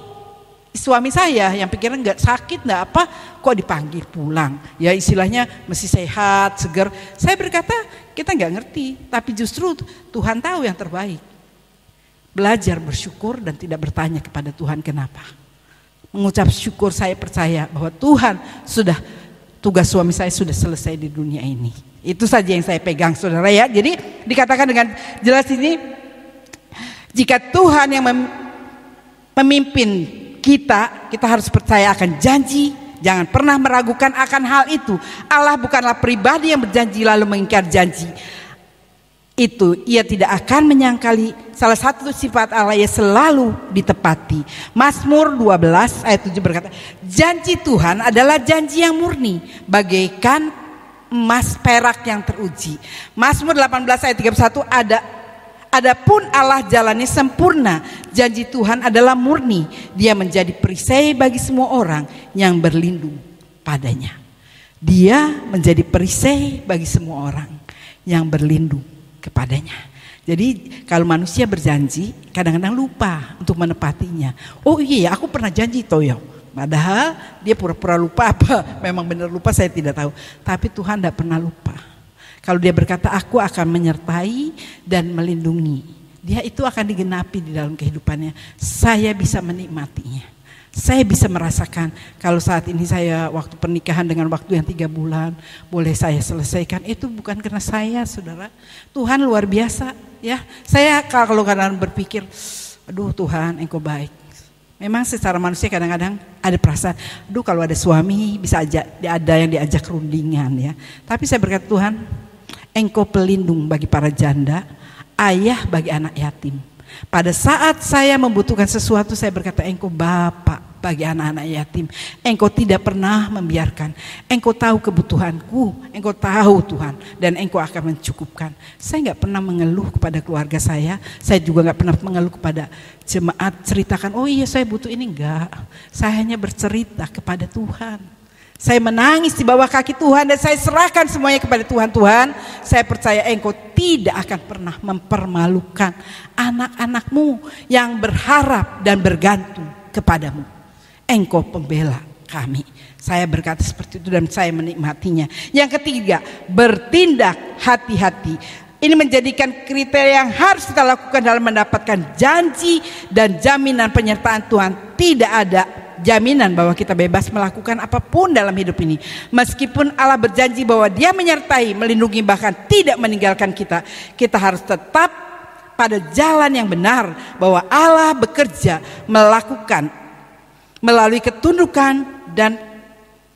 suami saya yang pikiran nggak sakit nggak apa, kok dipanggil pulang ya, istilahnya masih sehat segar. Saya berkata kita nggak ngerti, tapi justru Tuhan tahu yang terbaik. Belajar bersyukur dan tidak bertanya kepada Tuhan kenapa. Mengucap syukur, saya percaya bahwa Tuhan sudah, tugas suami saya sudah selesai di dunia ini. Itu saja yang saya pegang saudara ya. Jadi dikatakan dengan jelas ini, jika Tuhan yang memimpin kita harus percaya akan janji. Jangan pernah meragukan akan hal itu. Allah bukanlah pribadi yang berjanji lalu mengingkar janji. Itu ia tidak akan menyangkali. Salah satu sifat Allah yang selalu ditepati. Mazmur 12 ayat 7 berkata, janji Tuhan adalah janji yang murni, bagaikan emas perak yang teruji. Mazmur 18 ayat 31 Adapun Allah jalannya sempurna, janji Tuhan adalah murni, dia menjadi perisai bagi semua orang yang berlindung padanya. Dia menjadi perisai bagi semua orang yang berlindung kepadanya. Jadi kalau manusia berjanji kadang-kadang lupa untuk menepatinya. Oh iya, aku pernah janji Toyo. Padahal dia pura-pura lupa apa, memang benar lupa saya tidak tahu. Tapi Tuhan tidak pernah lupa. Kalau dia berkata aku akan menyertai dan melindungi, dia itu akan digenapi di dalam kehidupannya. Saya bisa menikmatinya. Saya bisa merasakan kalau saat ini saya waktu pernikahan dengan waktu yang 3 bulan boleh saya selesaikan, itu bukan karena saya saudara. Tuhan luar biasa ya. Saya kalau kadang berpikir, aduh Tuhan Engkau baik. Memang secara manusia kadang-kadang ada perasaan, aduh kalau ada suami bisa aja ada yang diajak rundingan ya. Tapi saya berkata, Tuhan, Engkau pelindung bagi para janda, ayah bagi anak yatim. Pada saat saya membutuhkan sesuatu, saya berkata, Engkau Bapa bagi anak-anak yatim. Engkau tidak pernah membiarkan. Engkau tahu kebutuhanku, Engkau tahu Tuhan, dan Engkau akan mencukupkan. Saya gak pernah mengeluh kepada keluarga saya juga gak pernah mengeluh kepada jemaat, ceritakan, oh iya saya butuh ini, enggak. Saya hanya bercerita kepada Tuhan. Saya menangis di bawah kaki Tuhan dan saya serahkan semuanya kepada Tuhan. Tuhan, saya percaya Engkau tidak akan pernah mempermalukan anak-anak-Mu yang berharap dan bergantung kepadamu. Engkau pembela kami. Saya berkata seperti itu dan saya menikmatinya. Yang ketiga, bertindak hati-hati. Ini menjadikan kriteria yang harus kita lakukan dalam mendapatkan janji dan jaminan penyertaan Tuhan. Tidak ada jaminan bahwa kita bebas melakukan apapun dalam hidup ini. Meskipun Allah berjanji bahwa Dia menyertai, melindungi, bahkan tidak meninggalkan kita, kita harus tetap pada jalan yang benar, bahwa Allah bekerja melakukan melalui ketundukan dan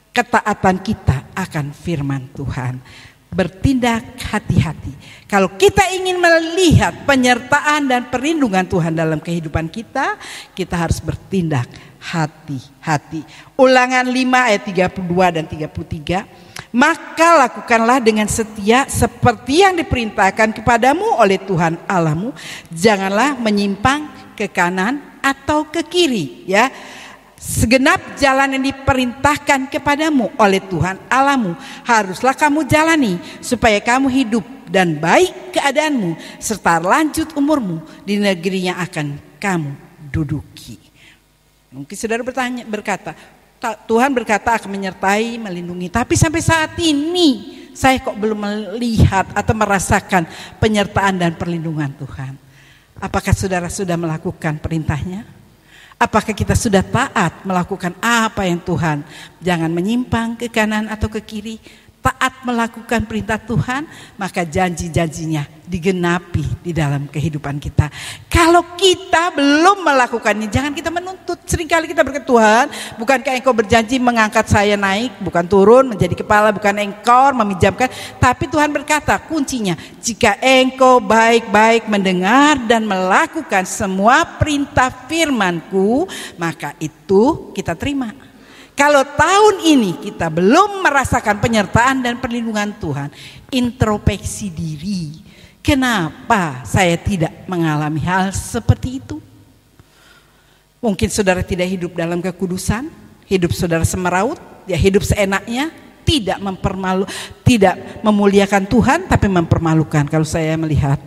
ketaatan kita akan firman Tuhan. Bertindak hati-hati. Kalau kita ingin melihat penyertaan dan perlindungan Tuhan dalam kehidupan kita, kita harus bertindak hati-hati. Ulangan 5 ayat 32 dan 33. Maka lakukanlah dengan setia seperti yang diperintahkan kepadamu oleh Tuhan Allahmu. Janganlah menyimpang ke kanan atau ke kiri, ya. Segenap jalan yang diperintahkan kepadamu oleh Tuhan Allahmu haruslah kamu jalani, supaya kamu hidup dan baik keadaanmu serta lanjut umurmu di negeri yang akan kamu duduki. Mungkin saudara berkata, Tuhan berkata akan menyertai, melindungi, tapi sampai saat ini saya kok belum melihat atau merasakan penyertaan dan perlindungan Tuhan. Apakah saudara sudah melakukan perintahnya? Apakah kita sudah taat melakukan apa yang Tuhan? Jangan menyimpang ke kanan atau ke kiri. Taat melakukan perintah Tuhan, maka janji-janjinya digenapi di dalam kehidupan kita. Kalau kita belum melakukannya, jangan kita menuntut. Seringkali kita berkata, Tuhan, bukankah Engkau berjanji mengangkat saya naik, bukan turun menjadi kepala, bukan Engkau meminjamkan. Tapi Tuhan berkata, kuncinya, jika Engkau baik-baik mendengar dan melakukan semua perintah firman-Ku, maka itu kita terima. Kalau tahun ini kita belum merasakan penyertaan dan perlindungan Tuhan, introspeksi diri. Kenapa saya tidak mengalami hal seperti itu? Mungkin saudara tidak hidup dalam kekudusan, hidup saudara semeraut, ya hidup seenaknya, tidak memuliakan Tuhan, tapi mempermalukan kalau saya melihat.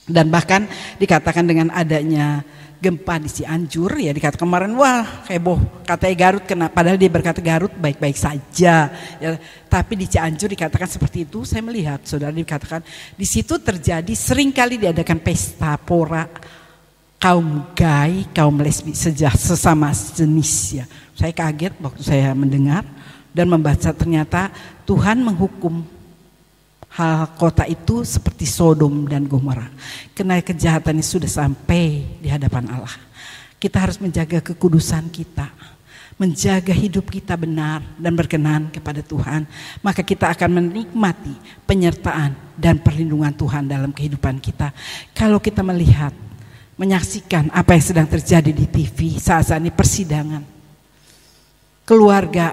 Dan bahkan dikatakan dengan adanya gempa di Cianjur, ya dikatakan kemarin, wah heboh, katanya Garut kena, padahal dia berkata Garut baik-baik saja, ya, tapi di Cianjur dikatakan seperti itu. Saya melihat saudara, dikatakan di situ terjadi seringkali diadakan pesta pora kaum gay, kaum lesbi sesama jenis, ya. Saya kaget waktu saya mendengar dan membaca, ternyata Tuhan menghukum hal kota itu seperti Sodom dan Gomora, karena kejahatannya sudah sampai di hadapan Allah. Kita harus menjaga kekudusan kita, menjaga hidup kita benar dan berkenan kepada Tuhan, maka kita akan menikmati penyertaan dan perlindungan Tuhan dalam kehidupan kita. Kalau kita melihat, menyaksikan apa yang sedang terjadi di TV saat ini, persidangan keluarga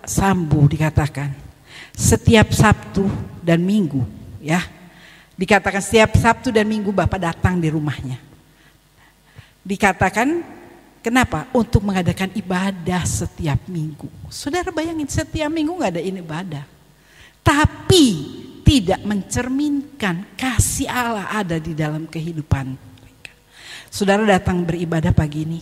Sambo, dikatakan setiap Sabtu dan Minggu, ya, dikatakan setiap Sabtu dan Minggu Bapak datang di rumahnya. Dikatakan kenapa? Untuk mengadakan ibadah setiap minggu. Saudara bayangin, setiap minggu gak ada ibadah, tapi tidak mencerminkan kasih Allah ada di dalam kehidupan mereka. Saudara datang beribadah pagi ini,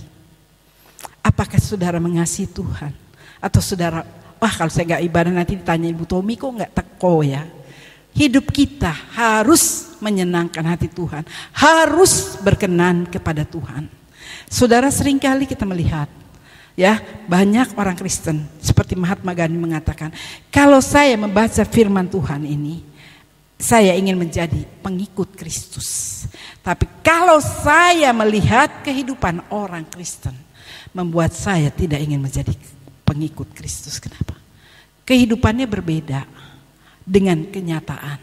apakah saudara mengasihi Tuhan? Atau saudara, wah kalau saya gak ibadah nanti ditanya Ibu Tommy kok gak teko ya. Hidup kita harus menyenangkan hati Tuhan, harus berkenan kepada Tuhan. Saudara, seringkali kita melihat, ya, banyak orang Kristen seperti Mahatma Gandhi mengatakan, kalau saya membaca firman Tuhan ini, saya ingin menjadi pengikut Kristus. Tapi kalau saya melihat kehidupan orang Kristen, membuat saya tidak ingin menjadi pengikut Kristus. Kenapa? Kehidupannya berbeda dengan kenyataan.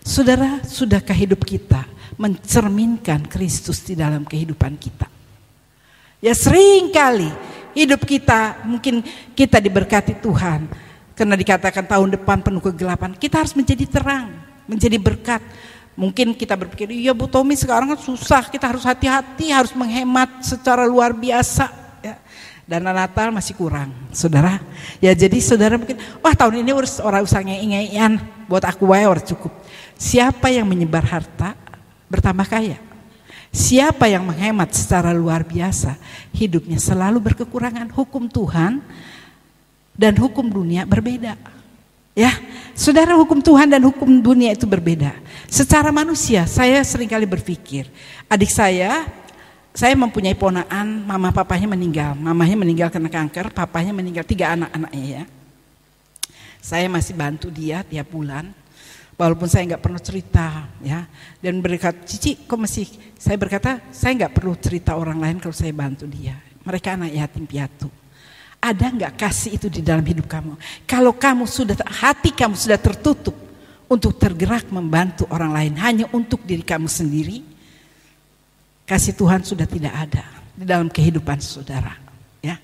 Saudara, sudahkah hidup kita mencerminkan Kristus di dalam kehidupan kita? Ya, sering kali hidup kita, mungkin kita diberkati Tuhan karena dikatakan tahun depan penuh kegelapan. Kita harus menjadi terang, menjadi berkat. Mungkin kita berpikir, iya Bu Tommy sekarang kan susah, kita harus hati-hati, harus menghemat secara luar biasa. Ya. Dana Natal masih kurang, saudara. Ya jadi saudara mungkin, wah tahun ini orang usahanya ingin buat aku wae cukup. Siapa yang menyebar harta bertambah kaya. Siapa yang menghemat secara luar biasa, hidupnya selalu berkekurangan. Hukum Tuhan dan hukum dunia berbeda. Ya, saudara, hukum Tuhan dan hukum dunia itu berbeda. Secara manusia, saya seringkali berpikir, adik saya mempunyai ponakan, mama papanya meninggal. Mamanya meninggal karena kanker, papanya meninggal, 3 anak-anaknya ya. Saya masih bantu dia tiap bulan, walaupun saya nggak perlu cerita ya. Dan berkata, Cici kok masih, saya berkata, saya nggak perlu cerita orang lain kalau saya bantu dia. Mereka anak yatim piatu. Ada nggak kasih itu di dalam hidup kamu? Kalau kamu sudah, hati kamu sudah tertutup untuk tergerak membantu orang lain hanya untuk diri kamu sendiri, kasih Tuhan sudah tidak ada di dalam kehidupan saudara. Ya,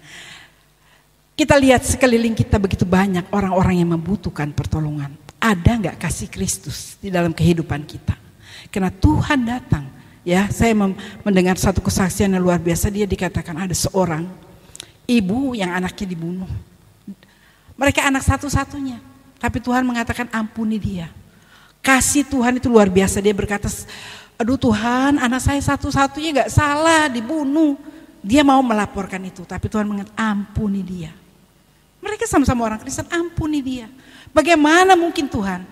kita lihat sekeliling kita begitu banyak orang-orang yang membutuhkan pertolongan. Ada nggak kasih Kristus di dalam kehidupan kita? Karena Tuhan datang. Ya, saya mendengar satu kesaksian yang luar biasa. Dia dikatakan ada seorang ibu yang anaknya dibunuh. Mereka anak satu-satunya. Tapi Tuhan mengatakan ampuni dia. Kasih Tuhan itu luar biasa. Dia berkata, aduh Tuhan, anak saya satu-satunya gak salah dibunuh. Dia mau melaporkan itu. Tapi Tuhan mengatakan ampuni dia. Mereka sama-sama orang Kristen, ampuni dia. Bagaimana mungkin Tuhan?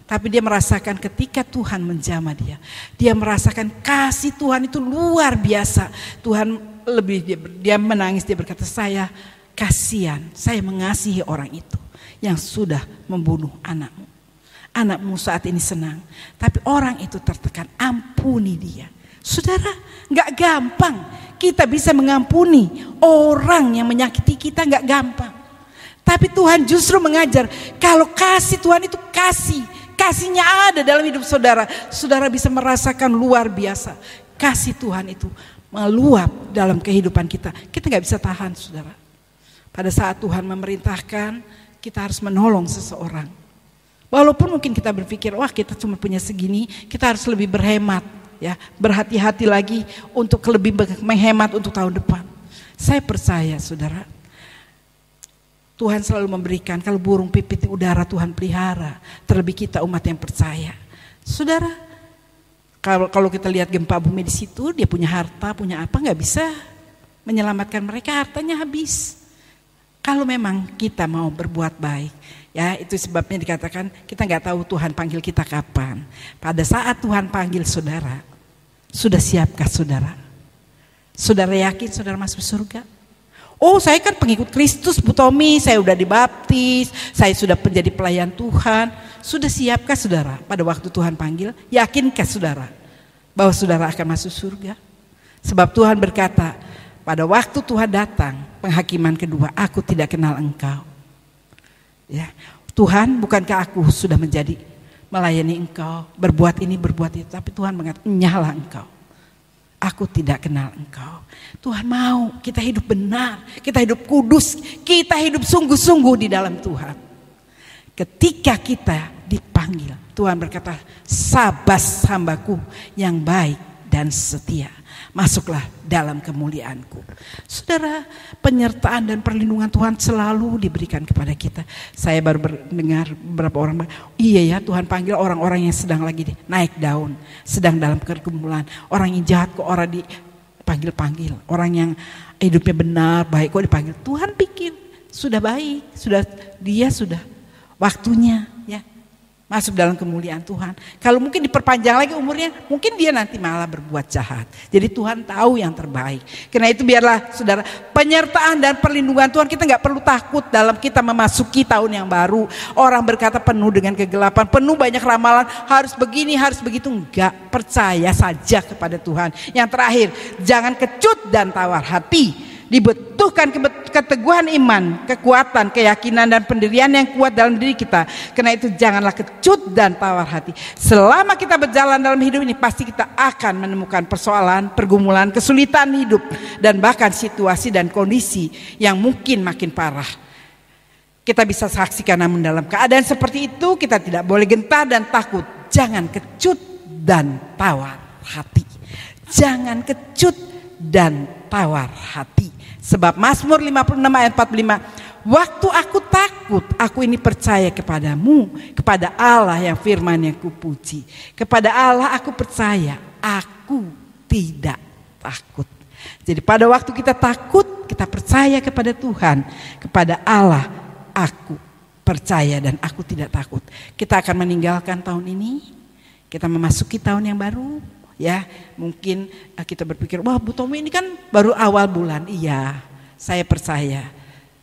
Tapi dia merasakan ketika Tuhan menjamah dia. Dia merasakan kasih Tuhan itu luar biasa. Tuhan dia menangis, dia berkata, saya kasihan, saya mengasihi orang itu yang sudah membunuh anakmu. Anakmu saat ini senang, tapi orang itu tertekan, ampuni dia. Saudara, gak gampang kita bisa mengampuni orang yang menyakiti kita, gak gampang. Tapi Tuhan justru mengajar, kalau kasih Tuhan itu kasihnya ada dalam hidup saudara. Saudara bisa merasakan luar biasa. Kasih Tuhan itu meluap dalam kehidupan kita. Kita gak bisa tahan saudara. Pada saat Tuhan memerintahkan, kita harus menolong seseorang. Walaupun mungkin kita berpikir, wah kita cuma punya segini, kita harus lebih berhemat. Ya, berhati-hati lagi untuk lebih menghemat untuk tahun depan. Saya percaya saudara, Tuhan selalu memberikan. Kalau burung pipit di udara Tuhan pelihara, terlebih kita umat yang percaya. Saudara, kalau kita lihat gempa bumi di situ, dia punya harta, punya apa, nggak bisa menyelamatkan mereka, hartanya habis. Kalau memang kita mau berbuat baik, ya itu sebabnya dikatakan kita nggak tahu Tuhan panggil kita kapan. Pada saat Tuhan panggil saudara, sudah siapkah saudara? Saudara yakin saudara masuk surga? Oh saya kan pengikut Kristus Bu Tommy, saya sudah dibaptis, saya sudah menjadi pelayan Tuhan. Sudah siapkah saudara pada waktu Tuhan panggil? Yakinkah saudara bahwa saudara akan masuk surga? Sebab Tuhan berkata, pada waktu Tuhan datang penghakiman kedua, aku tidak kenal engkau. Ya, Tuhan, bukankah aku sudah menjadi melayani engkau, berbuat ini berbuat itu, tapi Tuhan mengatakan nyala engkau. Aku tidak kenal engkau. Tuhan mau kita hidup benar, kita hidup kudus, kita hidup sungguh-sungguh di dalam Tuhan. Ketika kita dipanggil, Tuhan berkata, sabas hambaku yang baik dan setia, masuklah dalam kemuliaanku. Saudara, penyertaan dan perlindungan Tuhan selalu diberikan kepada kita. Saya baru mendengar beberapa orang, iya ya Tuhan panggil orang-orang yang sedang lagi naik daun, sedang dalam pergumulan. Orang yang jahat kok orang dipanggil-panggil, orang yang hidupnya benar, baik kok dipanggil. Tuhan pikir sudah baik, dia sudah waktunya ya masuk dalam kemuliaan Tuhan. Kalau mungkin diperpanjang lagi umurnya, mungkin dia nanti malah berbuat jahat. Jadi Tuhan tahu yang terbaik. Karena itu biarlah saudara, penyertaan dan perlindungan Tuhan, kita gak perlu takut dalam kita memasuki tahun yang baru. Orang berkata penuh dengan kegelapan, penuh banyak ramalan, harus begini, harus begitu. Enggak, percaya saja kepada Tuhan. Yang terakhir, jangan kecut dan tawar hati. dibutuhkan keteguhan iman, kekuatan, keyakinan dan pendirian yang kuat dalam diri kita. Karena itu janganlah kecut dan tawar hati. Selama kita berjalan dalam hidup ini, pasti kita akan menemukan persoalan, pergumulan, kesulitan hidup, dan bahkan situasi dan kondisi yang mungkin makin parah. Kita bisa saksikan, namun dalam keadaan seperti itu kita tidak boleh gentar dan takut. Jangan kecut dan tawar hati. Jangan kecut dan tawar hati. Sebab Mazmur 56 ayat 45, waktu aku takut, aku ini percaya kepadamu, kepada Allah yang firman-Nya kupuji. Kepada Allah aku percaya, aku tidak takut. Jadi pada waktu kita takut, kita percaya kepada Tuhan, kepada Allah aku percaya dan aku tidak takut. Kita akan meninggalkan tahun ini, kita memasuki tahun yang baru. Ya, mungkin kita berpikir, wah Bu Tommy ini kan baru awal bulan. Iya, saya percaya.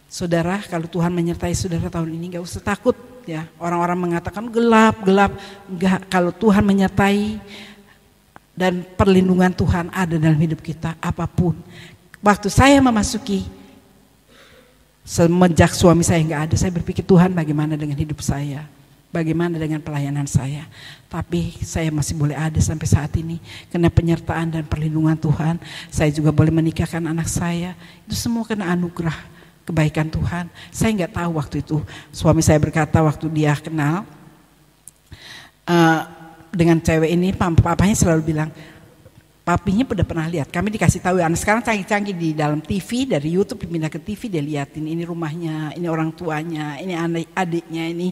Saudara, kalau Tuhan menyertai saudara tahun ini gak usah takut ya. Orang-orang mengatakan gelap. Enggak, kalau Tuhan menyertai dan perlindungan Tuhan ada dalam hidup kita, apapun. Waktu saya memasuki, semenjak suami saya gak ada, saya berpikir, Tuhan bagaimana dengan hidup saya? Bagaimana dengan pelayanan saya? Tapi saya masih boleh ada sampai saat ini karena penyertaan dan perlindungan Tuhan. Saya juga boleh menikahkan anak saya. Itu semua karena anugerah kebaikan Tuhan. Saya nggak tahu waktu itu. Suami saya berkata waktu dia kenal dengan cewek ini, papanya selalu bilang, papinya udah pernah lihat. Kami dikasih tahu, anak sekarang canggih-canggih di dalam TV, dari YouTube pindah ke TV, dia liatin ini rumahnya, ini orang tuanya, ini adiknya, ini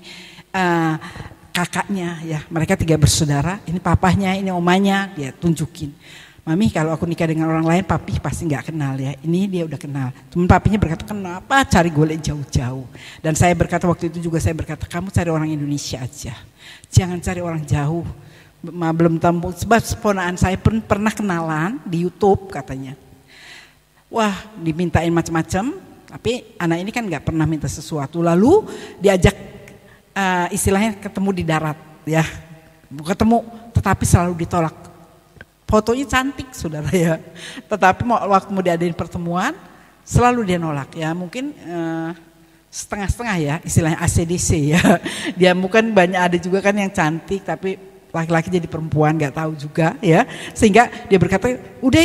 kakaknya, ya mereka 3 bersaudara, ini papahnya, ini omanya, dia tunjukin. Mami kalau aku nikah dengan orang lain, papi pasti nggak kenal ya. Ini dia udah kenal. Cuman papinya berkata, kenapa cari golek jauh-jauh? Dan saya berkata waktu itu juga, saya berkata, kamu cari orang Indonesia aja, jangan cari orang jauh. Belum tahu, sebab ponakan saya pernah kenalan di YouTube katanya. Wah, dimintain macam-macam, tapi anak ini kan nggak pernah minta sesuatu. Lalu diajak istilahnya ketemu di darat, ya, ketemu, tetapi selalu ditolak. Fotonya cantik, saudara ya, tetapi waktu mau diadain pertemuan, selalu dia nolak. Ya mungkin setengah-setengah ya, istilahnya ACDC ya. Dia bukan banyak, ada juga kan yang cantik, tapi laki-laki jadi perempuan nggak tahu juga ya, sehingga dia berkata, udah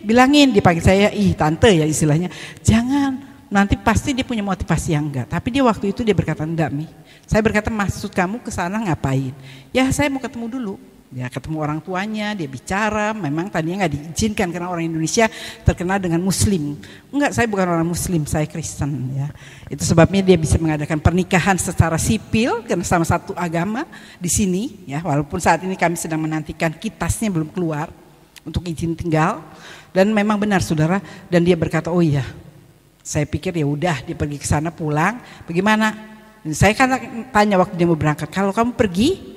bilangin, dipanggil saya tante ya istilahnya, jangan, nanti pasti dia punya motivasi yang enggak. Tapi dia waktu itu dia berkata, enggak Mi, saya berkata, maksud kamu ke sana ngapain? Ya saya mau ketemu dulu. Ya ketemu orang tuanya, dia bicara, memang tadinya nggak diizinkan karena orang Indonesia terkenal dengan Muslim. Enggak, saya bukan orang Muslim, saya Kristen ya. Itu sebabnya dia bisa mengadakan pernikahan secara sipil karena sama satu agama di sini ya. Walaupun saat ini kami sedang menantikan kitasnya belum keluar untuk izin tinggal. Dan memang benar saudara, dan dia berkata, oh iya, saya pikir ya udah dia pergi ke sana pulang, bagaimana? Dan saya kan tanya waktu dia mau berangkat, kalau kamu pergi,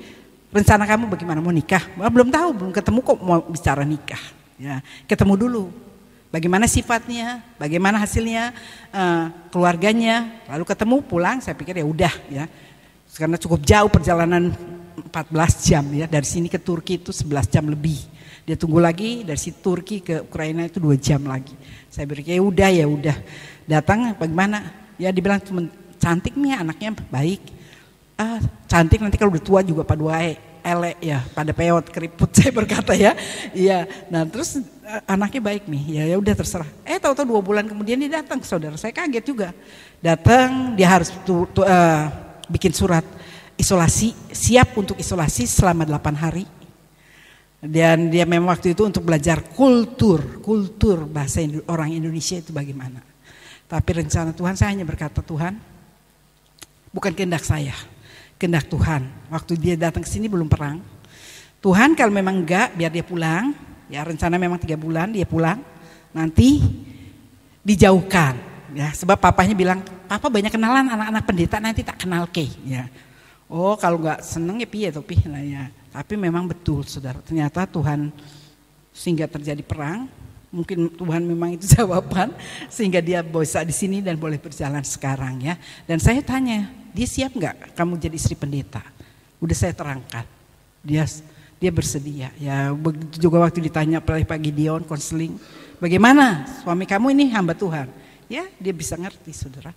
rencana kamu bagaimana, mau nikah? Belum tahu, belum ketemu kok mau bicara nikah. Ya, ketemu dulu. Bagaimana sifatnya, bagaimana hasilnya, keluarganya, lalu ketemu pulang. Saya pikir ya udah ya, karena cukup jauh perjalanan 14 jam ya, dari sini ke Turki itu 11 jam lebih. Dia tunggu lagi dari si Turki ke Ukraina itu 2 jam lagi. Saya berpikir ya udah, datang bagaimana? Ya dibilang cuma cantik nih anaknya, baik. Cantik nanti kalau udah tua juga pada elek ya, pada peot keriput, saya berkata ya. Iya, nah terus anaknya baik nih, ya udah terserah. Tahu-tahu 2 bulan kemudian dia datang, saudara. Saya kaget juga. Datang, dia harus bikin surat isolasi, siap untuk isolasi selama 8 hari. Dan dia memang waktu itu untuk belajar kultur bahasa orang Indonesia itu bagaimana. Tapi rencana Tuhan, saya hanya berkata, Tuhan, bukan kehendak saya, kehendak Tuhan. Waktu dia datang ke sini belum perang. Tuhan kalau memang enggak, biar dia pulang. Ya rencana memang 3 bulan dia pulang. Nanti dijauhkan. Ya sebab papanya bilang, papa banyak kenalan anak-anak pendeta, nanti tak kenal ke. Ya. Oh kalau enggak seneng ya piye topi. Nah, ya. Tapi memang betul saudara. Ternyata Tuhan sehingga terjadi perang. Mungkin Tuhan memang itu jawaban sehingga dia bisa di sini dan boleh berjalan sekarang ya. Dan saya tanya, dia siap nggak kamu jadi istri pendeta? Udah saya terangkan. Dia bersedia. Ya juga waktu ditanya oleh Pak Gideon konseling, bagaimana suami kamu ini hamba Tuhan? Ya dia bisa ngerti saudara.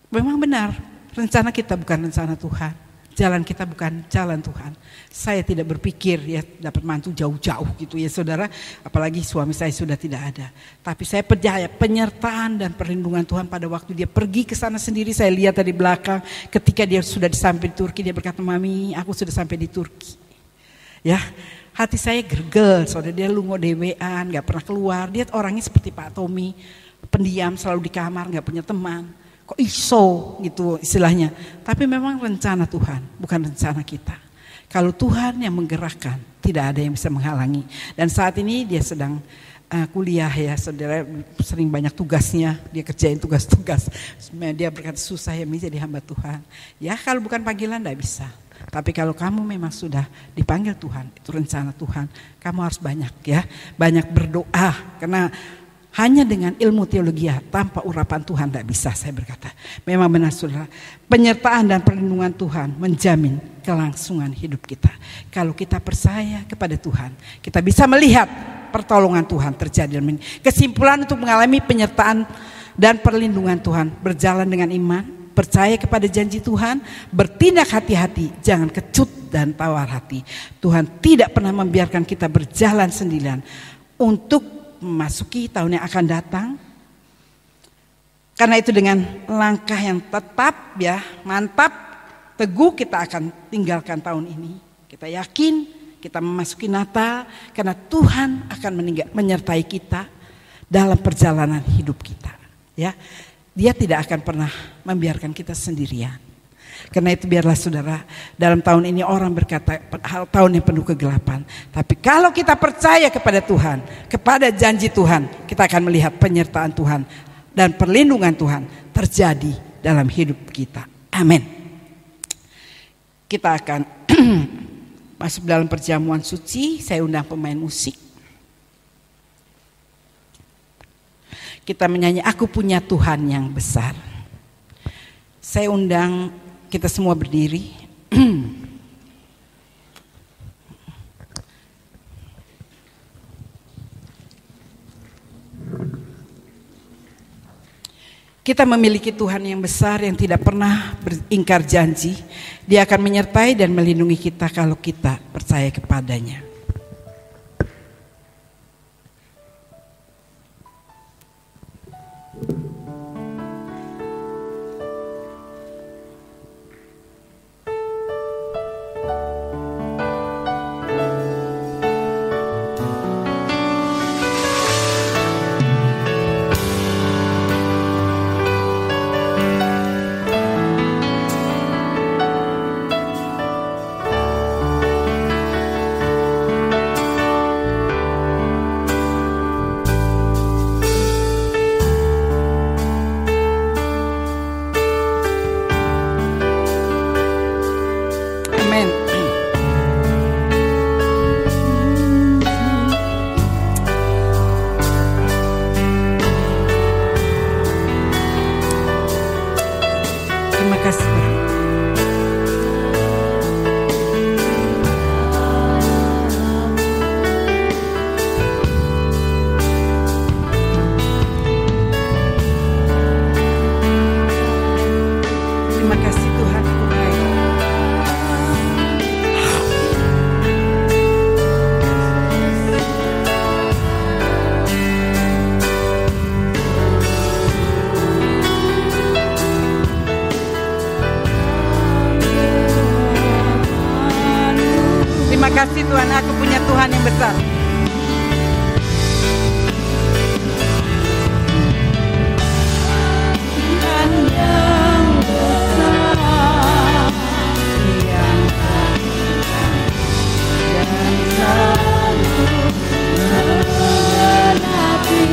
Memang benar, rencana kita bukan rencana Tuhan. Jalan kita bukan jalan Tuhan. Saya tidak berpikir ya dapat mantu jauh-jauh gitu ya saudara. Apalagi suami saya sudah tidak ada. Tapi saya percaya penyertaan dan perlindungan Tuhan pada waktu dia pergi ke sana sendiri. Saya lihat dari belakang ketika dia sudah sampai di Turki. Dia berkata, Mami aku sudah sampai di Turki. Ya, hati saya gergel, saudara. Dia lungo dewean, gak pernah keluar. Dia orangnya seperti Pak Tommy, pendiam, selalu di kamar, gak punya teman. Kok iso gitu istilahnya. Tapi memang rencana Tuhan, bukan rencana kita. Kalau Tuhan yang menggerakkan, tidak ada yang bisa menghalangi. Dan saat ini dia sedang kuliah ya saudara, sering banyak tugasnya, dia kerjain tugas-tugas. Dia berkata susah ya jadi hamba Tuhan. Ya kalau bukan panggilan tidak bisa. Tapi kalau kamu memang sudah dipanggil Tuhan, itu rencana Tuhan, kamu harus banyak ya, banyak berdoa. Karena hanya dengan ilmu teologi tanpa urapan Tuhan tidak bisa, saya berkata. Memang benar saudara, penyertaan dan perlindungan Tuhan menjamin kelangsungan hidup kita. Kalau kita percaya kepada Tuhan, kita bisa melihat pertolongan Tuhan terjadi. Kesimpulan untuk mengalami penyertaan dan perlindungan Tuhan, berjalan dengan iman, percaya kepada janji Tuhan, bertindak hati-hati, jangan kecut dan tawar hati. Tuhan tidak pernah membiarkan kita berjalan sendirian untuk memasuki tahun yang akan datang. Karena itu dengan langkah yang tetap ya, mantap, teguh kita akan tinggalkan tahun ini. Kita yakin kita memasuki Natal karena Tuhan akan menyertai kita dalam perjalanan hidup kita. Ya, Dia tidak akan pernah membiarkan kita sendirian. Karena itu biarlah saudara, dalam tahun ini orang berkata tahun yang penuh kegelapan. Tapi kalau kita percaya kepada Tuhan, kepada janji Tuhan, kita akan melihat penyertaan Tuhan dan perlindungan Tuhan terjadi dalam hidup kita. Amin. Kita akan masuk dalam perjamuan suci. Saya undang pemain musik. Kita menyanyi Aku Punya Tuhan Yang Besar. Saya undang kita semua berdiri. Kita memiliki Tuhan yang besar yang tidak pernah beringkar janji. Dia akan menyertai dan melindungi kita kalau kita percaya kepadanya. kasih Tuhan, aku punya Tuhan yang besar. Tuhan yang besar, yang dan selalu menaati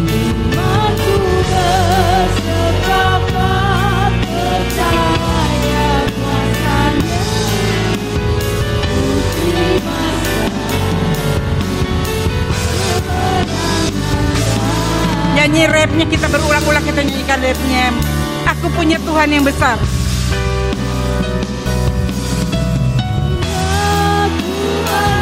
imanku berseberapa percaya kuasanya. Nyanyi rapnya, kita berulang-ulang kita nyanyikan rapnya. Aku punya Tuhan yang besar. Tuhan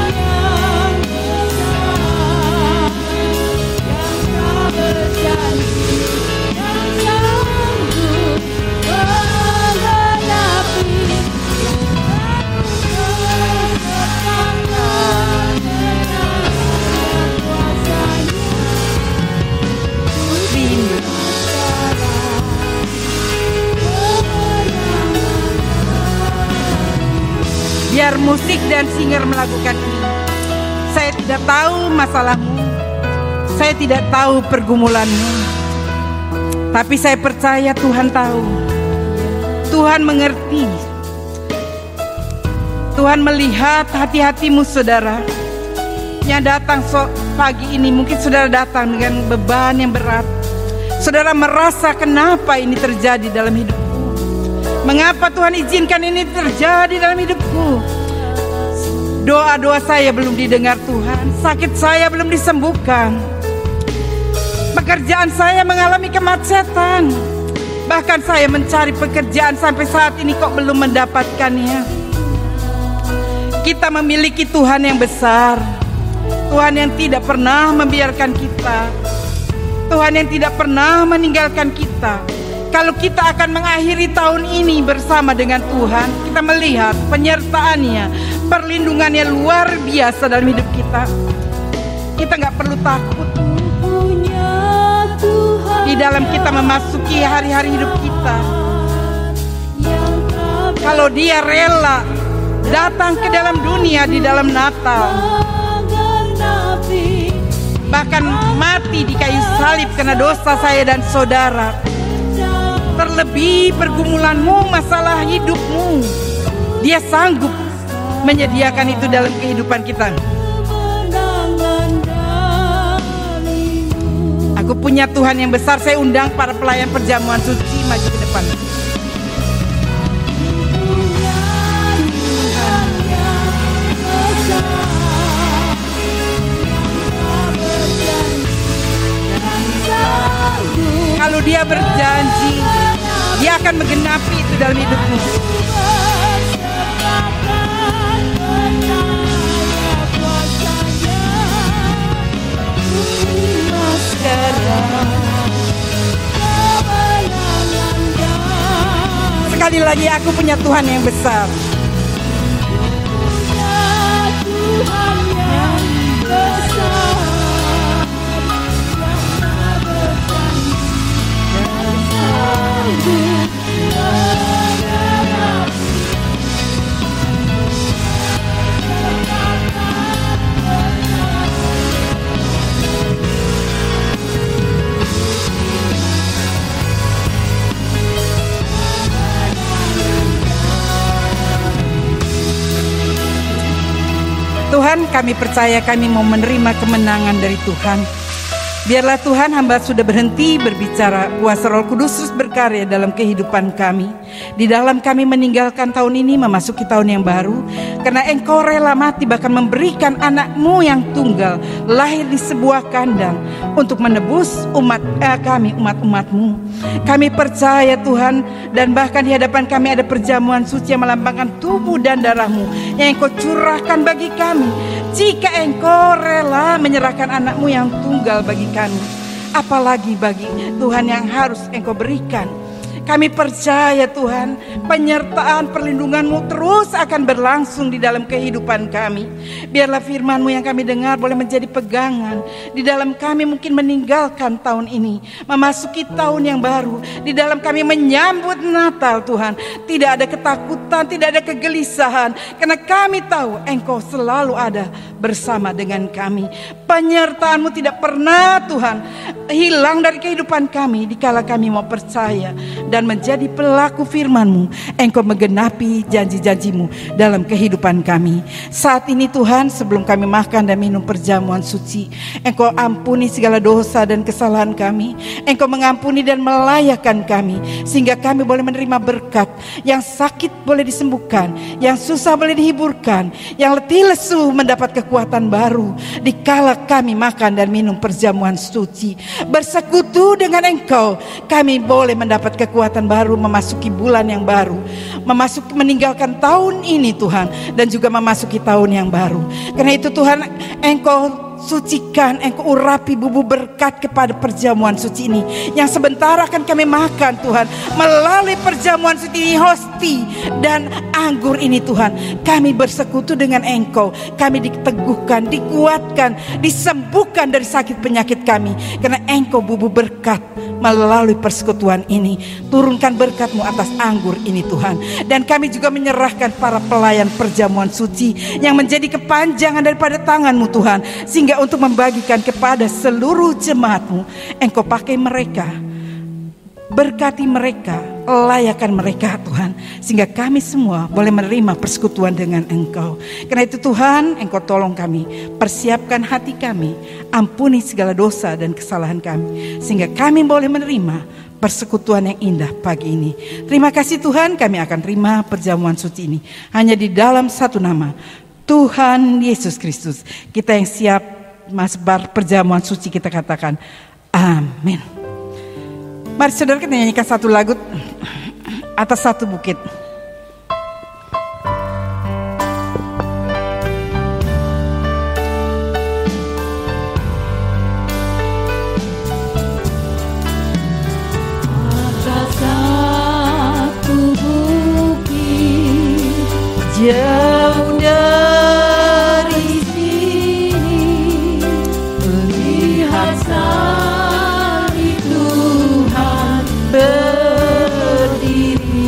biar musik dan singer melakukan ini. Saya tidak tahu masalahmu, saya tidak tahu pergumulanmu, tapi saya percaya Tuhan tahu, Tuhan mengerti, Tuhan melihat hati-hatimu saudara yang datang pagi ini. Mungkin saudara datang dengan beban yang berat. Saudara merasa kenapa ini terjadi dalam hidupku, mengapa Tuhan izinkan ini terjadi dalam hidupku. Doa-doa saya belum didengar Tuhan, sakit saya belum disembuhkan, pekerjaan saya mengalami kemacetan, bahkan saya mencari pekerjaan sampai saat ini kok belum mendapatkannya. Kita memiliki Tuhan yang besar, Tuhan yang tidak pernah membiarkan kita, Tuhan yang tidak pernah meninggalkan kita. Kalau kita akan mengakhiri tahun ini bersama dengan Tuhan, kita melihat penyertaan-Nya, perlindungannya luar biasa dalam hidup kita. Kita gak perlu takut di dalam kita memasuki hari-hari hidup kita. Kalau Dia rela datang ke dalam dunia di dalam Natal, bahkan mati di kayu salib karena dosa saya dan saudara. Terlebih pergumulanmu, masalah hidupmu, Dia sanggup menyediakan itu dalam kehidupan kita. Aku punya Tuhan yang besar. Saya undang para pelayan perjamuan suci maju ke depan. Kalau Dia berjanji, Dia akan menggenapi itu dalam hidupmu. Sekali lagi, aku punya Tuhan yang besar. Tuhan, kami percaya kami mau menerima kemenangan dari Tuhan. Biarlah Tuhan, hamba sudah berhenti berbicara, kuasa Roh Kudus terus berkarya dalam kehidupan kami. Di dalam kami meninggalkan tahun ini memasuki tahun yang baru, karena Engkau rela mati bahkan memberikan anak-Mu yang tunggal lahir di sebuah kandang untuk menebus umat-Mu. Kami percaya Tuhan, dan bahkan di hadapan kami ada perjamuan suci yang melambangkan tubuh dan darah-Mu yang Engkau curahkan bagi kami. Jika Engkau rela menyerahkan anak-Mu yang tunggal bagi kami, apalagi bagi Tuhan yang harus Engkau berikan. Kami percaya Tuhan, penyertaan perlindungan-Mu terus akan berlangsung di dalam kehidupan kami. Biarlah firman-Mu yang kami dengar boleh menjadi pegangan di dalam kami mungkin meninggalkan tahun ini, memasuki tahun yang baru. Di dalam kami menyambut Natal Tuhan, tidak ada ketakutan, tidak ada kegelisahan, karena kami tahu Engkau selalu ada bersama dengan kami. Penyertaan-Mu tidak pernah Tuhan hilang dari kehidupan kami dikala kami mau percaya dan menjadi pelaku firman-Mu. Engkau menggenapi janji-janji-Mu dalam kehidupan kami. Saat ini Tuhan, sebelum kami makan dan minum perjamuan suci, Engkau ampuni segala dosa dan kesalahan kami. Engkau mengampuni dan melayakkan kami, sehingga kami boleh menerima berkat. Yang sakit boleh disembuhkan, yang susah boleh dihiburkan, yang letih lesu mendapat kekuatan baru dikala kami makan dan minum perjamuan suci. Bersekutu dengan Engkau, kami boleh mendapat kekuatan baru memasuki bulan yang baru, meninggalkan tahun ini Tuhan, dan juga memasuki tahun yang baru. Karena itu Tuhan, Engkau sucikan, Engkau urapi bubu berkat kepada perjamuan suci ini yang sebentar akan kami makan Tuhan. Melalui perjamuan suci ini, hosti dan anggur ini Tuhan, kami bersekutu dengan Engkau. Kami diteguhkan, dikuatkan, disembuhkan dari sakit penyakit kami, karena Engkau bubu berkat melalui persekutuan ini. Turunkan berkat-Mu atas anggur ini Tuhan. Dan kami juga menyerahkan para pelayan perjamuan suci yang menjadi kepanjangan daripada tangan-Mu Tuhan, sehingga untuk membagikan kepada seluruh jemaat-Mu, Engkau pakai mereka, berkati mereka, layakan mereka Tuhan, sehingga kami semua boleh menerima persekutuan dengan Engkau. Karena itu Tuhan, Engkau tolong kami, persiapkan hati kami, ampuni segala dosa dan kesalahan kami, sehingga kami boleh menerima persekutuan yang indah pagi ini. Terima kasih Tuhan, kami akan terima perjamuan suci ini hanya di dalam satu nama, Tuhan Yesus Kristus. Kita yang siap masbar perjamuan suci, kita katakan amin. Mari saudara kita nyanyikan satu lagu, Atas Satu Bukit. Atas satu bukit Jauh dari sini, lihat salib Tuhan berdiri.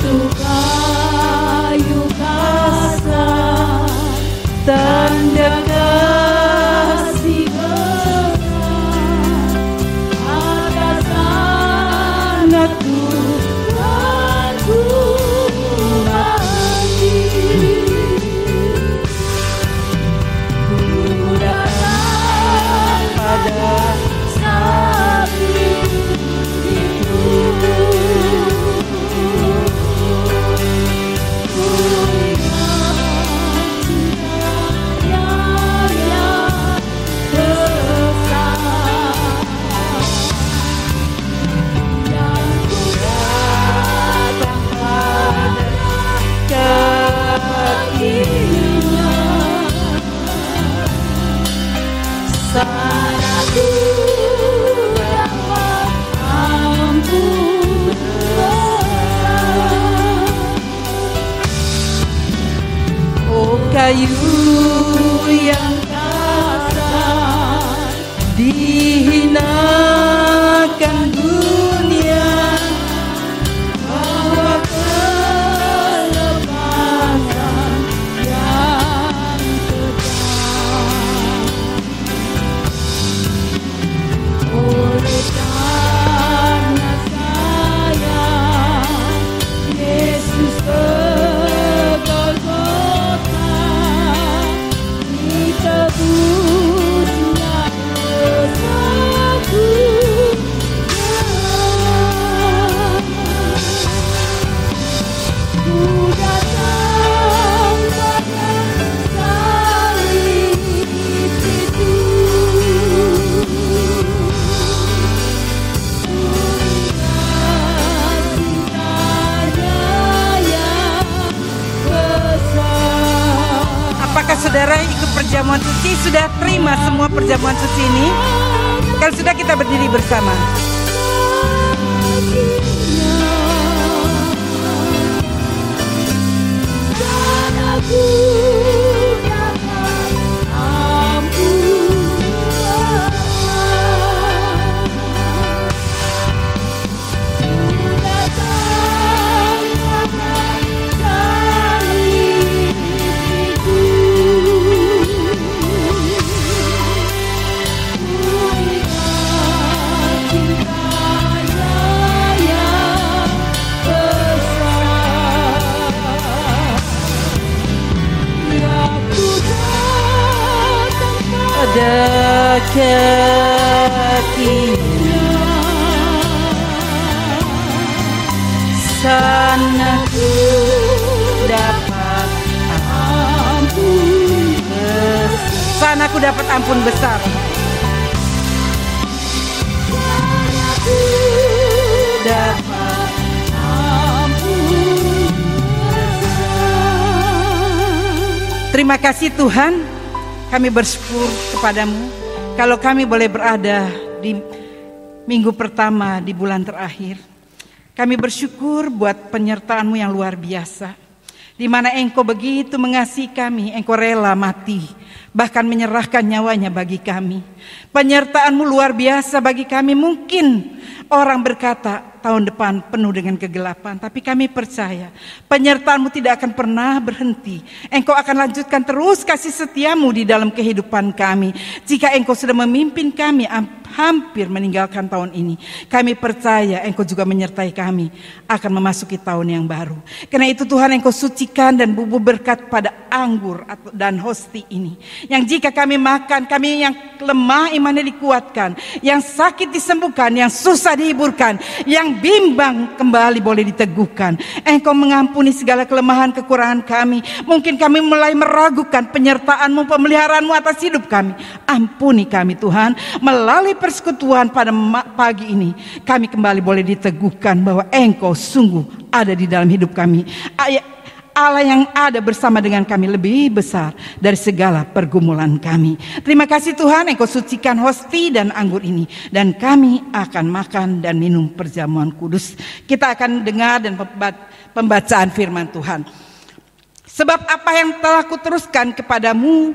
itu kayu kasar, Tanda kasih atas anak Tuhanku bagi. Ku datang pada salib itu, ku ingat cintanya besar, yang ku datang pada kakinya. Sana ku dapat ampun dosa. Oh kayu yang kasar dihinakan dunia, bawa kelepasan yang kejam. Oleh karena sayang Yesus ke Golgota, ditebusnya dosaku. Ku datang pada salib itu, ku ingat cintanya yang besar. apakah saudara yang ikut perjamuan suci sudah terima semua perjamuan suci ini? Kalau sudah, kita berdiri bersama. Aku dapat ampun dosa. Ku datang pada salib itu, ku ingat cintanya yang besar. Ada kakinya, sana ku dapat ampun besar. Sana ku dapat ampun besar. Dapat ampun besar. Terima kasih Tuhan, kami bersyukur kepadamu kalau kami boleh berada di minggu pertama di bulan terakhir. Kami bersyukur buat penyertaan-Mu yang luar biasa. Di mana Engkau begitu mengasihi kami, Engkau rela mati, bahkan menyerahkan nyawanya bagi kami. Penyertaan-Mu luar biasa bagi kami. Mungkin orang berkata tahun depan penuh dengan kegelapan, tapi kami percaya penyertaan-Mu tidak akan pernah berhenti. Engkau akan lanjutkan terus kasih setia-Mu di dalam kehidupan kami. Jika Engkau sudah memimpin kami hampir meninggalkan tahun ini, kami percaya Engkau juga menyertai kami akan memasuki tahun yang baru. Karena itu Tuhan, Engkau sucikan dan bubuh berkat pada anggur dan hosti ini, yang jika kami makan, kami yang lemah imannya dikuatkan, yang sakit disembuhkan, yang susah dihiburkan, yang bimbang kembali boleh diteguhkan. Engkau mengampuni segala kelemahan kekurangan kami. Mungkin kami mulai meragukan penyertaan-Mu, pemeliharaanmu atas hidup kami. Ampuni kami Tuhan. Melalui persekutuan pada pagi ini, kami kembali boleh diteguhkan bahwa Engkau sungguh ada di dalam hidup kami. Allah yang ada bersama dengan kami lebih besar dari segala pergumulan kami. Terima kasih Tuhan, Engkau sucikan hosti dan anggur ini, dan kami akan makan dan minum perjamuan kudus. Kita akan dengar dan pembacaan firman Tuhan. Sebab apa yang telah kuteruskan kepadamu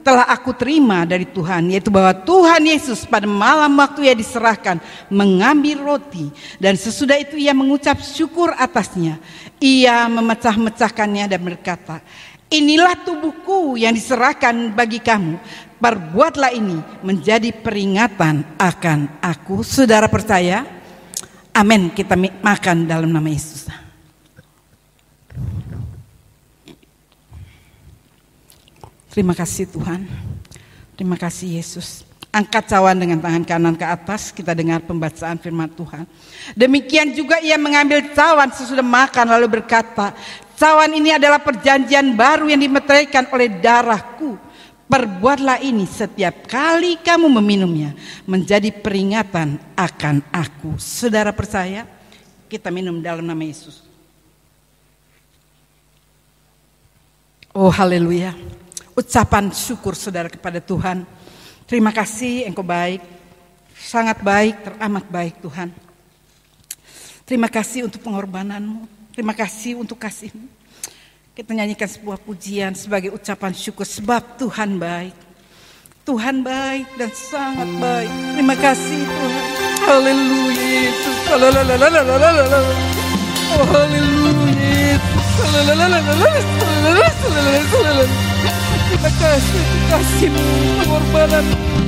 telah aku terima dari Tuhan, yaitu bahwa Tuhan Yesus pada malam waktu Ia diserahkan mengambil roti, dan sesudah itu Ia mengucap syukur atasnya. Ia memecah-mecahkannya dan berkata, inilah tubuhku yang diserahkan bagi kamu. Perbuatlah ini menjadi peringatan akan aku. Saudara percaya? Amin. Kita makan dalam nama Yesus. Terima kasih Tuhan. Terima kasih Yesus. Angkat cawan dengan tangan kanan ke atas, kita dengar pembacaan firman Tuhan. Demikian juga Ia mengambil cawan sesudah makan lalu berkata, cawan ini adalah perjanjian baru yang dimeteraikan oleh darahku. Perbuatlah ini setiap kali kamu meminumnya menjadi peringatan akan aku. Saudara percaya? Kita minum dalam nama Yesus. Oh haleluya. Ucapan syukur saudara kepada Tuhan. Terima kasih, Engkau baik, sangat baik, teramat baik Tuhan. Terima kasih untuk pengorbanan-Mu, terima kasih untuk kasih-Mu. Kita nyanyikan sebuah pujian sebagai ucapan syukur, sebab Tuhan baik. Tuhan baik dan sangat baik. Terima kasih Tuhan. Haleluya Yesus. Oh haleluya Yesus. Terima kasih kasih-Mu, pengorbanan,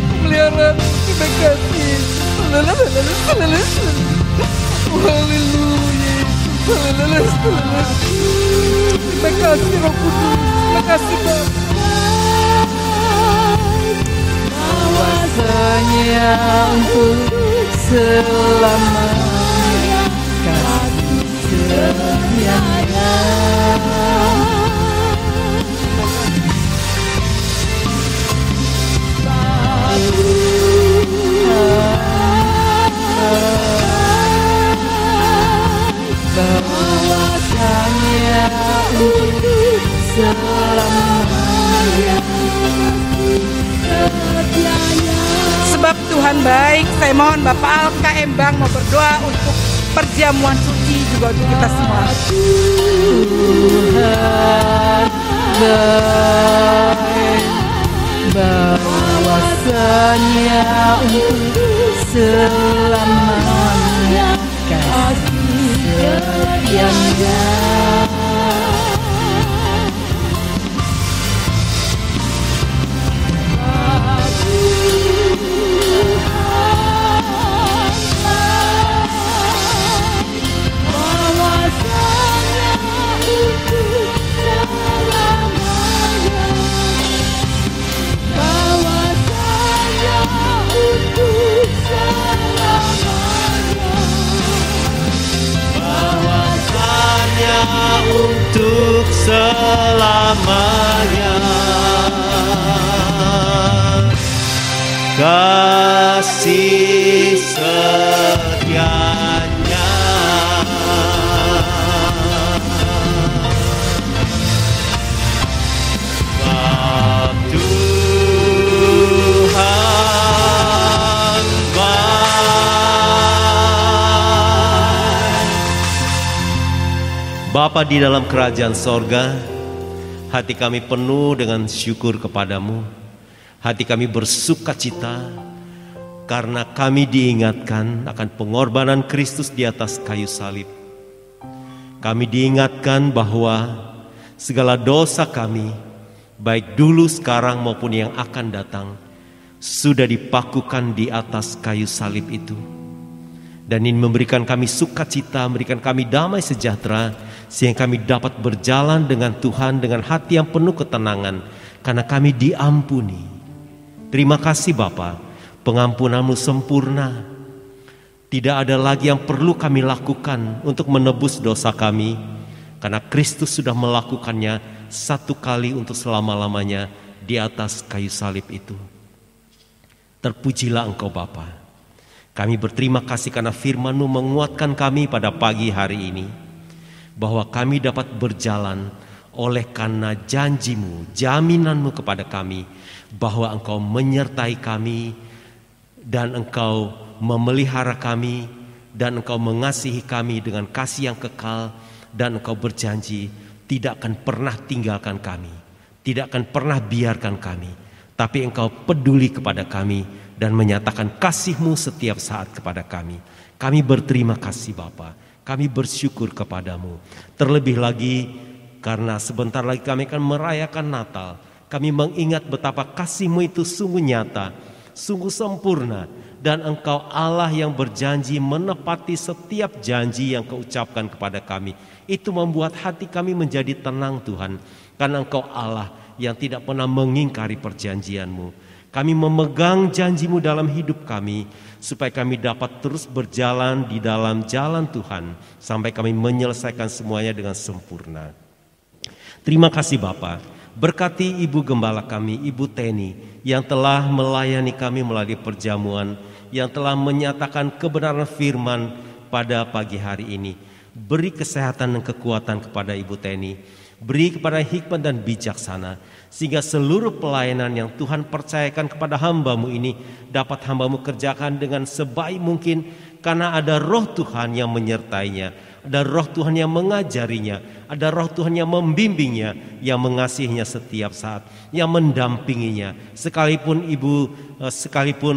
pemeliharaan. Terima kasih. Haleluya. Terima kasih Roh Kudus. Terima kasih Bapa. Kuasanya untuk selamanya, kasih setianya. Bahwasanya untuk selamanya. Sebab Tuhan baik. Saya mohon Bapak Alka Embang mau berdoa untuk perjamuan suci juga untuk kita semua. Tuhan baik, bahwasanya untuk selamanya, kasih setianya. Untuk selamanya, kasih setianya. Sebab Tuhan baik, Bapa di dalam kerajaan sorga, hati kami penuh dengan syukur kepadamu. Hati kami bersukacita karena kami diingatkan akan pengorbanan Kristus di atas kayu salib. Kami diingatkan bahwa segala dosa kami, baik dulu, sekarang maupun yang akan datang, sudah dipakukan di atas kayu salib itu. Dan ini memberikan kami sukacita, memberikan kami damai sejahtera, sehingga kami dapat berjalan dengan Tuhan dengan hati yang penuh ketenangan, karena kami diampuni. Terima kasih Bapa, pengampunan-Mu sempurna. Tidak ada lagi yang perlu kami lakukan untuk menebus dosa kami, karena Kristus sudah melakukannya satu kali untuk selama-lamanya di atas kayu salib itu. Terpujilah Engkau Bapa. Kami berterima kasih karena firman-Mu menguatkan kami pada pagi hari ini, bahwa kami dapat berjalan oleh karena janji-Mu, jaminan-Mu kepada kami, bahwa Engkau menyertai kami, dan Engkau memelihara kami, dan Engkau mengasihi kami dengan kasih yang kekal, dan Engkau berjanji tidak akan pernah tinggalkan kami, tidak akan pernah biarkan kami, tapi Engkau peduli kepada kami dan menyatakan kasih-Mu setiap saat kepada kami. Kami berterima kasih Bapa, kami bersyukur kepadamu. Terlebih lagi karena sebentar lagi kami akan merayakan Natal. Kami mengingat betapa kasih-Mu itu sungguh nyata, sungguh sempurna, dan Engkau Allah yang berjanji menepati setiap janji yang Kau ucapkan kepada kami. Itu membuat hati kami menjadi tenang Tuhan, karena Engkau Allah yang tidak pernah mengingkari perjanjian-Mu. Kami memegang janji-Mu dalam hidup kami, supaya kami dapat terus berjalan di dalam jalan Tuhan, sampai kami menyelesaikan semuanya dengan sempurna. Terima kasih Bapa. Berkati Ibu Gembala kami, Ibu Teni, yang telah melayani kami melalui perjamuan, yang telah menyatakan kebenaran firman pada pagi hari ini. Beri kesehatan dan kekuatan kepada Ibu Teni. Beri kepada hikmat dan bijaksana, sehingga seluruh pelayanan yang Tuhan percayakan kepada hamba-Mu ini dapat hamba-Mu kerjakan dengan sebaik mungkin, karena ada Roh Tuhan yang menyertainya, ada Roh Tuhan yang mengajarinya, ada Roh Tuhan yang membimbingnya, yang mengasihinya setiap saat, yang mendampinginya. Sekalipun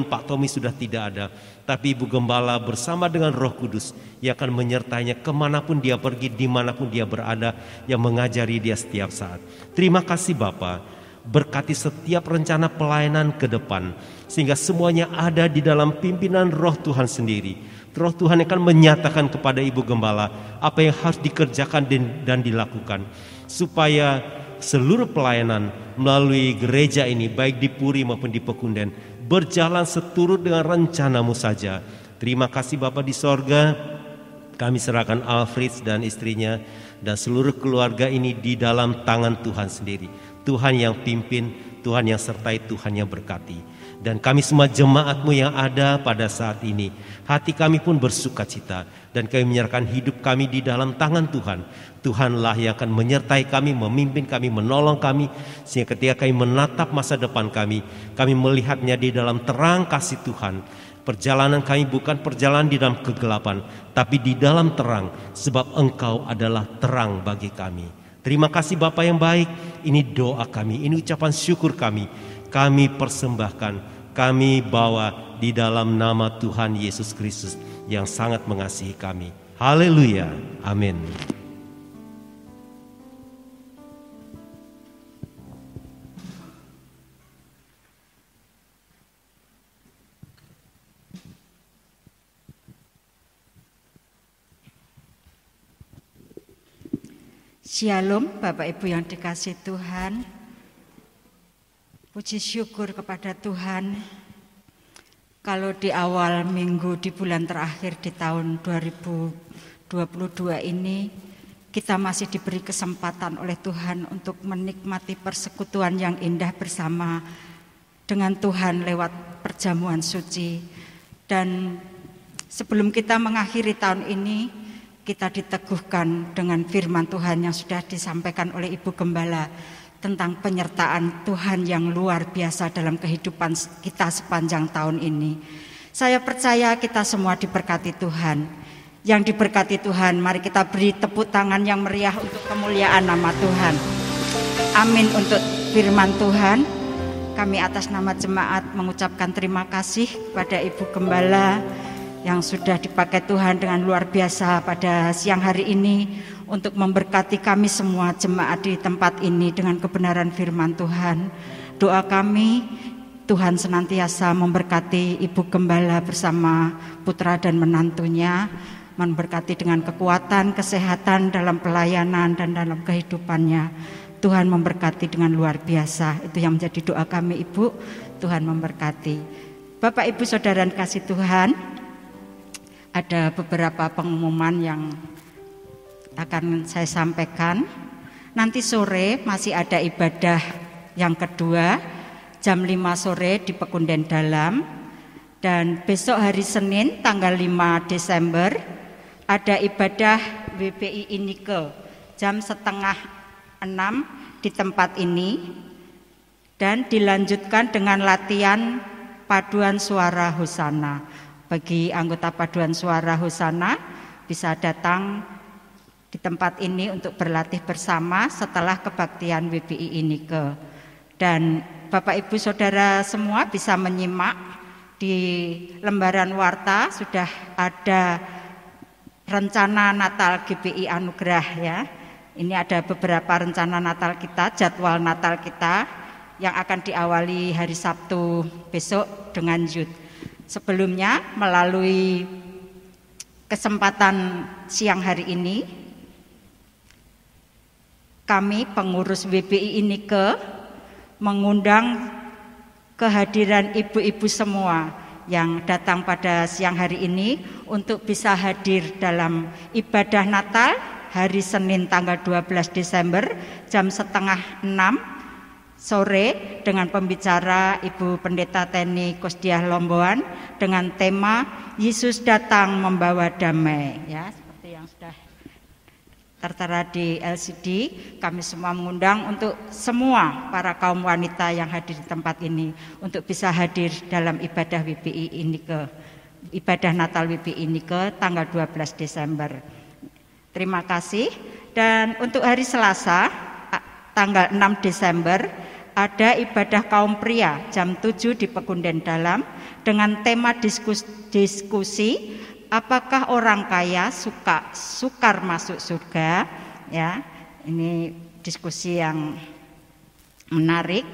Pak Tommy sudah tidak ada, tapi Ibu Gembala bersama dengan Roh Kudus yang akan menyertainya kemanapun dia pergi, dimanapun dia berada, yang mengajari dia setiap saat. Terima kasih Bapa. Berkati setiap rencana pelayanan ke depan, sehingga semuanya ada di dalam pimpinan Roh Tuhan sendiri. Roh Tuhan akan menyatakan kepada Ibu Gembala apa yang harus dikerjakan dan dilakukan, supaya seluruh pelayanan melalui gereja ini, baik di Puri maupun di Pekunden, berjalan seturut dengan rencana-Mu saja. Terima kasih Bapa di sorga. Kami serahkan Alfred dan istrinya dan seluruh keluarga ini di dalam tangan Tuhan sendiri. Tuhan yang pimpin, Tuhan yang sertai, Tuhan yang berkati. Dan kami semua jemaat-Mu yang ada pada saat ini, hati kami pun bersukacita, dan kami menyerahkan hidup kami di dalam tangan Tuhan. Tuhanlah yang akan menyertai kami, memimpin kami, menolong kami, sehingga ketika kami menatap masa depan kami melihatnya di dalam terang kasih Tuhan. Perjalanan kami bukan perjalanan di dalam kegelapan, tapi di dalam terang, sebab Engkau adalah terang bagi kami. Terima kasih Bapa yang baik. Ini doa kami, ini ucapan syukur kami persembahkan, kami bawa di dalam nama Tuhan Yesus Kristus yang sangat mengasihi kami. Haleluya, amin. Shalom Bapak Ibu yang dikasihi Tuhan. Puji syukur kepada Tuhan, kalau di awal minggu di bulan terakhir di tahun 2022 ini kita masih diberi kesempatan oleh Tuhan untuk menikmati persekutuan yang indah bersama dengan Tuhan lewat perjamuan suci. Dan sebelum kita mengakhiri tahun ini, kita diteguhkan dengan firman Tuhan yang sudah disampaikan oleh Ibu Gembala tentang penyertaan Tuhan yang luar biasa dalam kehidupan kita sepanjang tahun ini. Saya percaya kita semua diberkati Tuhan. yang diberkati Tuhan. Mari kita beri tepuk tangan yang meriah untuk kemuliaan nama Tuhan. Amin untuk firman Tuhan. Kami atas nama jemaat mengucapkan terima kasih kepada Ibu Gembala yang sudah dipakai Tuhan dengan luar biasa pada siang hari ini untuk memberkati kami semua jemaat di tempat ini dengan kebenaran firman Tuhan. Doa kami, Tuhan senantiasa memberkati Ibu Gembala bersama putra dan menantunya, memberkati dengan kekuatan, kesehatan dalam pelayanan dan dalam kehidupannya. Tuhan memberkati dengan luar biasa. Itu yang menjadi doa kami, Ibu. Tuhan memberkati. Bapak, Ibu, Saudara kasih Tuhan, ada beberapa pengumuman yang akan saya sampaikan. Nanti sore masih ada ibadah yang kedua, jam 5 sore di Pekunden Dalam. Dan besok hari Senin tanggal 5 Desember ada ibadah WPI Inike jam 5:30 di tempat ini, dan dilanjutkan dengan latihan paduan suara Hosana. Bagi anggota paduan suara Hosana bisa datang di tempat ini untuk berlatih bersama setelah kebaktian WPI Inike. Dan Bapak Ibu Saudara semua bisa menyimak di lembaran warta, sudah ada rencana Natal GPI Anugerah ya. Ini ada beberapa rencana Natal kita, jadwal Natal kita yang akan diawali hari Sabtu besok dengan youth. Sebelumnya melalui kesempatan siang hari ini, kami pengurus WPI Inike mengundang kehadiran ibu-ibu semua yang datang pada siang hari ini untuk bisa hadir dalam ibadah Natal hari Senin tanggal 12 Desember jam 5:30 sore dengan pembicara Ibu Pendeta Teni Kosdiah Lomboan dengan tema Yesus datang membawa damai ya, seperti yang sudah tertera di LCD. Kami semua mengundang untuk semua para kaum wanita yang hadir di tempat ini untuk bisa hadir dalam ibadah WPI Inike, ibadah Natal WPI Inike tanggal 12 Desember. Terima kasih. Dan untuk hari Selasa tanggal 6 Desember ada ibadah kaum pria jam 7 di Pekunden Dalam dengan tema diskusi apakah orang kaya sukar masuk surga ya. Ini diskusi yang menarik.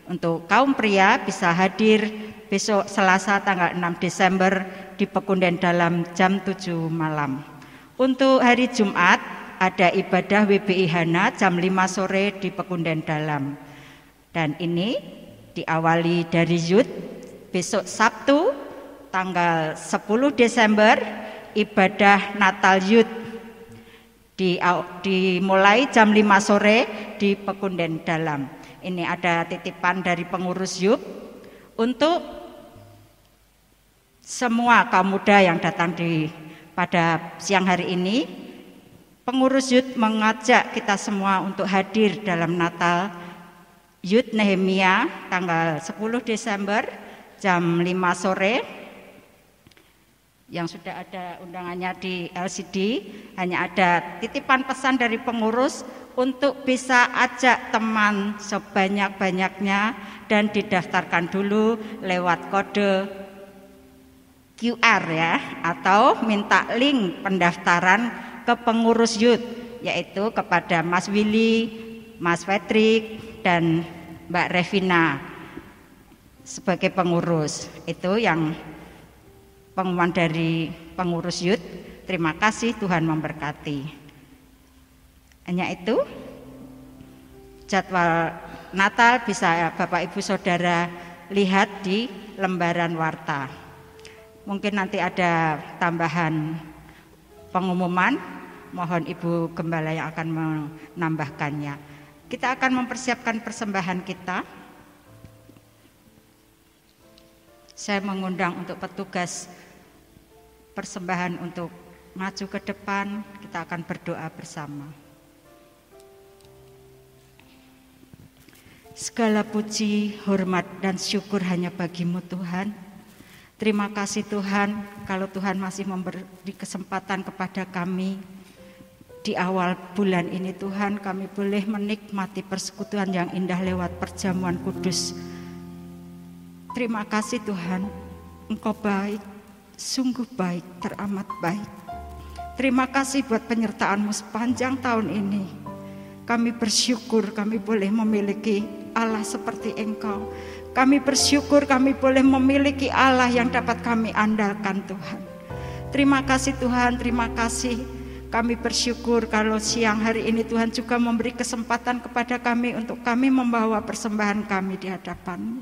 Untuk kaum pria bisa hadir besok Selasa tanggal 6 Desember di Pekunden Dalam jam 7 malam. Untuk hari Jumat ada ibadah WBI Hana jam 5 sore di Pekunden Dalam. Dan ini diawali dari youth. Besok Sabtu tanggal 10 Desember ibadah Natal Youth dimulai jam 5 sore di Pekunden Dalam. Ini ada titipan dari pengurus youth untuk semua kaum muda yang datang pada siang hari ini. Pengurus youth mengajak kita semua untuk hadir dalam Natal Youth Nehemia tanggal 10 Desember jam 5 sore. Yang sudah ada undangannya di LCD, hanya ada titipan pesan dari pengurus untuk bisa ajak teman sebanyak-banyaknya dan didaftarkan dulu lewat kode QR ya, atau minta link pendaftaran ke pengurus youth, yaitu kepada Mas Willy, Mas Patrick, dan Mbak Revina sebagai pengurus. Itu yang pengumuman dari pengurus youth. Terima kasih, Tuhan memberkati. Hanya itu, jadwal Natal bisa Bapak Ibu Saudara lihat di lembaran warta. Mungkin nanti ada tambahan pengumuman, mohon Ibu Gembala yang akan menambahkannya. Kita akan mempersiapkan persembahan kita. Saya mengundang untuk petugas persembahan untuk maju ke depan, kita akan berdoa bersama. Segala puji, hormat, dan syukur hanya bagi-Mu Tuhan. Terima kasih Tuhan, kalau Tuhan masih memberi kesempatan kepada kami di awal bulan ini Tuhan, kami boleh menikmati persekutuan yang indah lewat perjamuan kudus. Terima kasih Tuhan, Engkau baik, sungguh baik, teramat baik. Terima kasih buat penyertaan-Mu sepanjang tahun ini. Kami bersyukur kami boleh memiliki Allah seperti Engkau. Kami bersyukur kami boleh memiliki Allah yang dapat kami andalkan Tuhan. Terima kasih Tuhan, terima kasih. Kami bersyukur kalau siang hari ini Tuhan juga memberi kesempatan kepada kami untuk kami membawa persembahan kami di hadapan-Mu.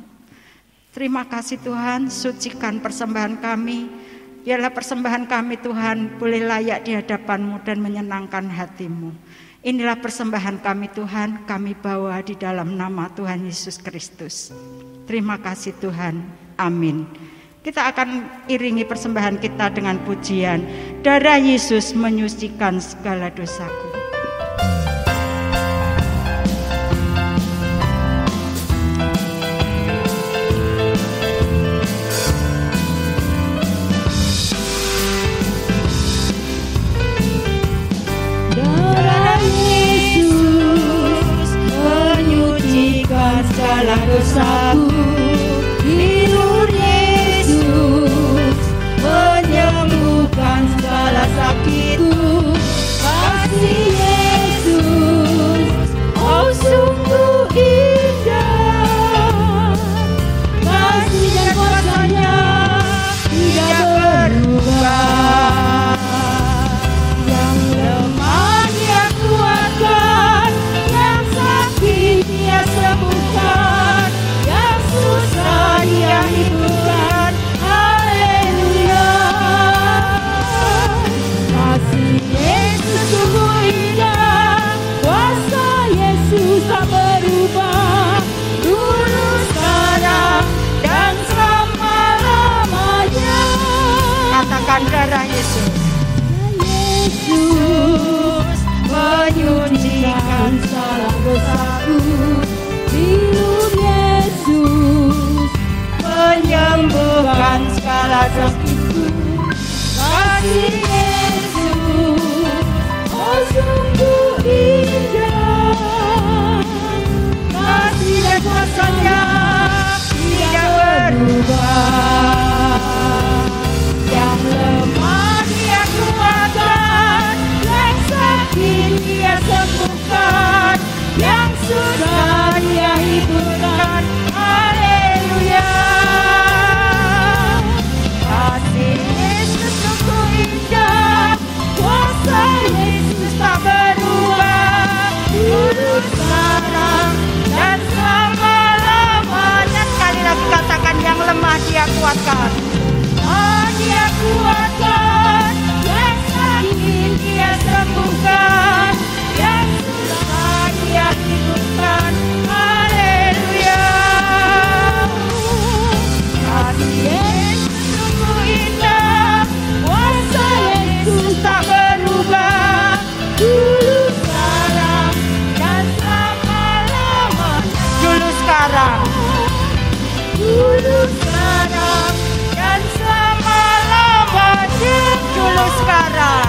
Terima kasih Tuhan, sucikan persembahan kami. Biarlah persembahan kami Tuhan boleh layak di hadapan-Mu dan menyenangkan hati-Mu. Inilah persembahan kami Tuhan, kami bawa di dalam nama Tuhan Yesus Kristus. Terima kasih Tuhan, amin. Kita akan iringi persembahan kita dengan pujian, darah Yesus menyucikan segala dosaku. Darah Yesus menyucikan segala dosaku. Hidup Yesus menyembuhkan segala sakitku. Kasih Yesus, oh sungguh indah. Kasih dan kuasa-Nya tidak berubah. Yang lemah Dia kuatkan, yang sakit Dia sembuhkan, yang susah Dia hidupkan. Haleluya. Kasih Yesus sungguh indah, kuasa Yesus tak berubah, dulu sekarang dan selama-lamanya. Katakan darah Yesus. Yesus menyucikan segala dosaku. Hidup Yesus menyembuhkan segala sakitku. Kasih Yesus, oh sungguh indah. Kasih dan kuasa-Nya tidak berubah. Yang lemah Dia kuatkan, yang sakit Dia sembuhkan, yang susah Dia hidupkan. Haleluya. Kasih Yesus sungguh indah, kuasa Yesus tak berubah, dulu sekarang dan selama-lamanya. Sekali lagi katakan, yang lemah Dia kuatkan. Dia kuatkan, yang sakit Dia sembuhkan, yang susah Dia hidupkan. Haleluya. Kasih Yesus sungguh indah, kuasa Yesus tak berubah, dulu sekarang dan selama-lamanya. Dulu sekarang, Dulu sekarang dan selama-lamanya. dulu sekarang.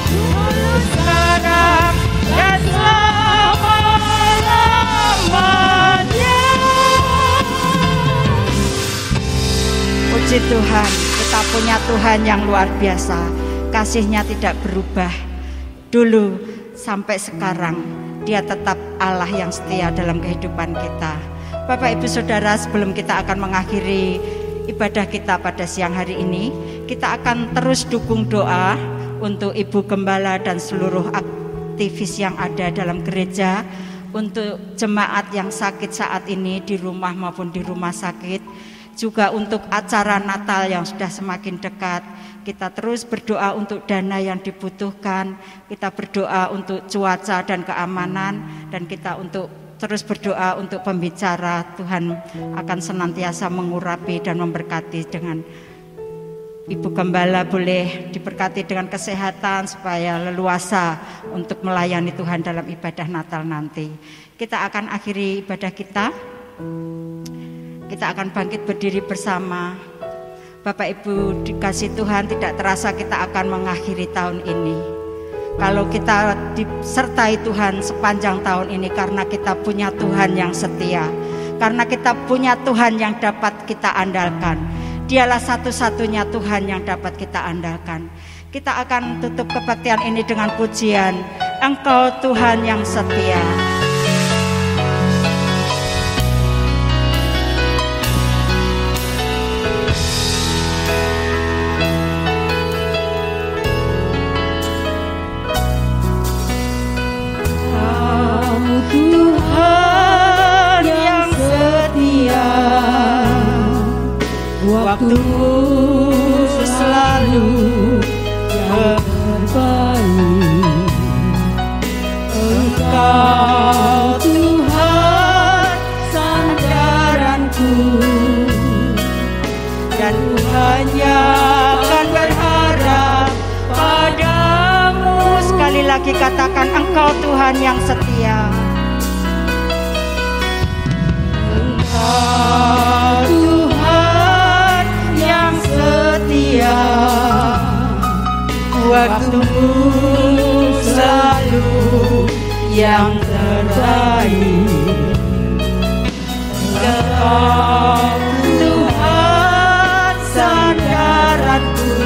Dulu sekarang dan selama-lamanya. Puji Tuhan, kita punya Tuhan yang luar biasa. Kasih-Nya tidak berubah. Dulu sampai sekarang, Dia tetap Allah yang setia dalam kehidupan kita. Bapak Ibu Saudara, sebelum kita akan mengakhiri ibadah kita pada siang hari ini, kita akan terus dukung doa untuk Ibu Gembala dan seluruh aktivis yang ada dalam gereja, untuk jemaat yang sakit saat ini di rumah maupun di rumah sakit, juga untuk acara Natal yang sudah semakin dekat. Kita terus berdoa untuk dana yang dibutuhkan, kita berdoa untuk cuaca dan keamanan, dan kita untuk terus berdoa untuk pembicara. Tuhan akan senantiasa mengurapi dan memberkati. Dengan Ibu Gembala boleh diberkati dengan kesehatan supaya leluasa untuk melayani Tuhan dalam ibadah Natal nanti. Kita akan akhiri ibadah kita. Kita akan bangkit berdiri bersama. Bapak Ibu dikasih Tuhan, tidak terasa kita akan mengakhiri tahun ini. Kalau kita disertai Tuhan sepanjang tahun ini, karena kita punya Tuhan yang setia, karena kita punya Tuhan yang dapat kita andalkan. Dialah satu-satunya Tuhan yang dapat kita andalkan. Kita akan tutup kebaktian ini dengan pujian, Engkau Tuhan yang setia. Tuhan yang setia, waktu selalu yang terbaik. Engkau Tuhan sandaranku, dan ku hanya akan berharap padamu. Sekali lagi katakan, Engkau Tuhan yang setia. Engkau Tuhan yang setia, waktu selalu yang terbaik. Engkau Tuhan sandaranku,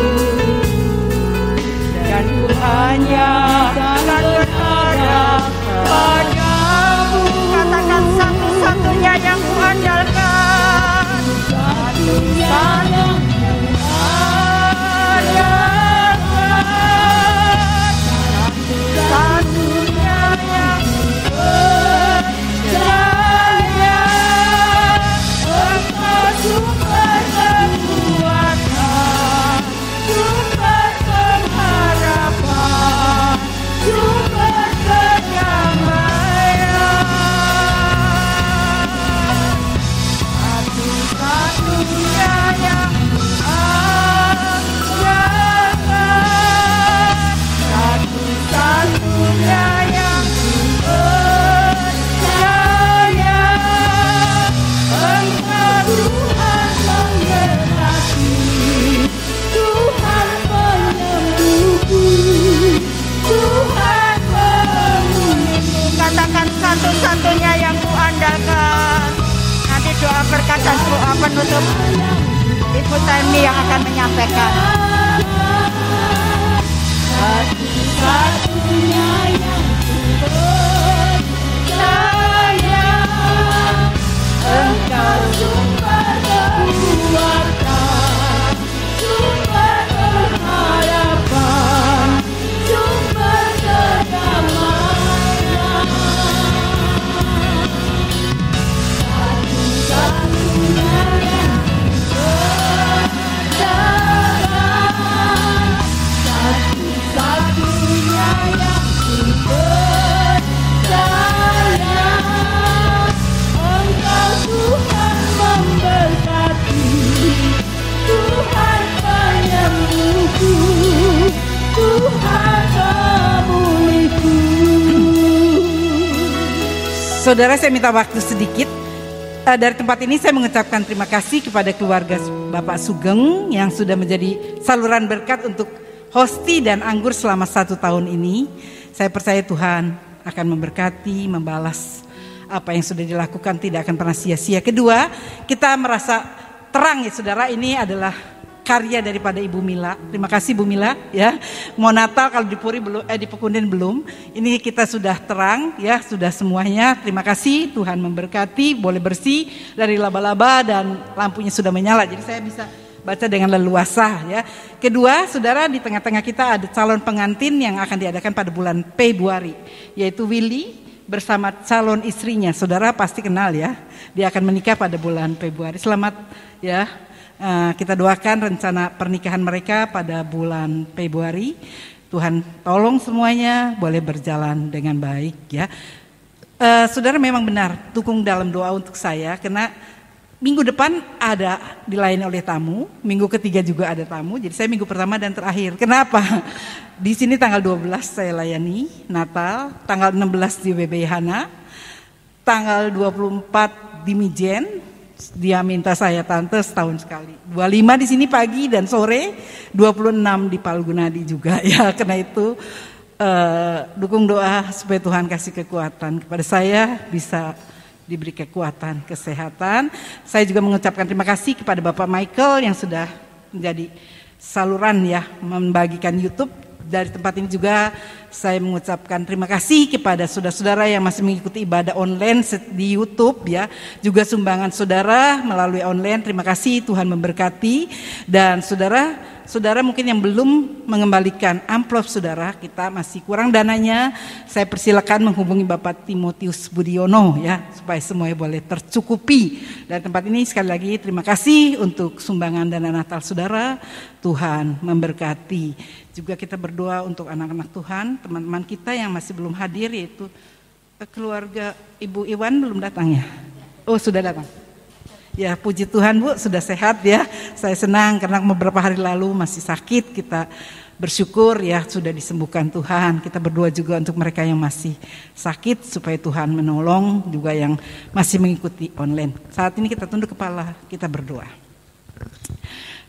dan ku hanya akan berharap padamu. Katakan, satu-satunya yang ku andalkan, Satu-satunya yang ku andalkan, satu-satunya yang ku percaya. Engkau sumber kekuatan, sumber pengharapan, sumber kedamaian. Satu-satunya yang ku andalkan, satu-satunya yang ku percaya. Engkau Tuhan menggerakku, Tuhan penyembuhku, Tuhan pemulihku. katakan satu-satunya yang ku andalkan. Nanti doa berkat dan doa penutup Ibu Tami yang akan menyampaikan. Satu-satunya yang ku percaya. Engkau sumber kekuatan, sumber pengharapan, sumber kedamaian. Satu-satunya yang ku percaya, satu-satunya yang ku percaya. Engkau Tuhan memberkati, Tuhan penyembuhku, Tuhan pemulihku. Saudara, saya minta waktu sedikit. Dari tempat ini saya mengucapkan terima kasih kepada keluarga Bapak Sugeng yang sudah menjadi saluran berkat untuk Hosti dan Anggur selama 1 tahun ini. Saya percaya Tuhan akan memberkati, membalas apa yang sudah dilakukan, tidak akan pernah sia-sia. Kedua, kita merasa terang ya saudara, ini adalah karya daripada Ibu Mila. Terima kasih Bu Mila ya. Mau Natal kalau di Puri belum, di Pekunden belum. Ini kita sudah terang ya, sudah semuanya. Terima kasih, Tuhan memberkati, boleh bersih dari laba-laba dan lampunya sudah menyala. Jadi saya bisa baca dengan leluasa ya. Kedua, saudara, di tengah-tengah kita ada calon pengantin yang akan diadakan pada bulan Februari, yaitu Willy bersama calon istrinya. Saudara pasti kenal ya. Dia akan menikah pada bulan Februari. Selamat ya. Kita doakan rencana pernikahan mereka pada bulan Februari. Tuhan tolong semuanya boleh berjalan dengan baik ya. Saudara memang benar, dukung dalam doa untuk saya karena minggu depan ada dilayani oleh tamu, minggu ketiga juga ada tamu. Jadi saya minggu pertama dan terakhir. Kenapa? Di sini tanggal 12 saya layani Natal, tanggal 16 di WB Hana, tanggal 24 di Mijen, dia minta saya tante setahun sekali. 25 di sini pagi dan sore, 26 di Palgunadi juga ya. Karena itu dukung doa supaya Tuhan kasih kekuatan kepada saya, bisa diberi kekuatan, kesehatan. Saya juga mengucapkan terima kasih kepada Bapak Michael yang sudah menjadi saluran ya, membagikan YouTube. Dari tempat ini juga saya mengucapkan terima kasih kepada saudara-saudara yang masih mengikuti ibadah online di YouTube ya. Juga sumbangan saudara melalui online, terima kasih, Tuhan memberkati. Dan saudara mungkin yang belum mengembalikan amplop saudara, kita masih kurang dananya, saya persilakan menghubungi Bapak Timotius Budiono ya, supaya semuanya boleh tercukupi. Dan tempat ini sekali lagi terima kasih untuk sumbangan dana Natal saudara, Tuhan memberkati. Juga kita berdoa untuk anak-anak Tuhan, teman-teman kita yang masih belum hadir, yaitu keluarga Ibu Iwan belum datang ya? Oh sudah datang. Ya puji Tuhan Bu, sudah sehat ya. Saya senang karena beberapa hari lalu masih sakit. Kita bersyukur ya sudah disembuhkan Tuhan. Kita berdoa juga untuk mereka yang masih sakit supaya Tuhan menolong, juga yang masih mengikuti online. Saat ini kita tunduk kepala, kita berdoa.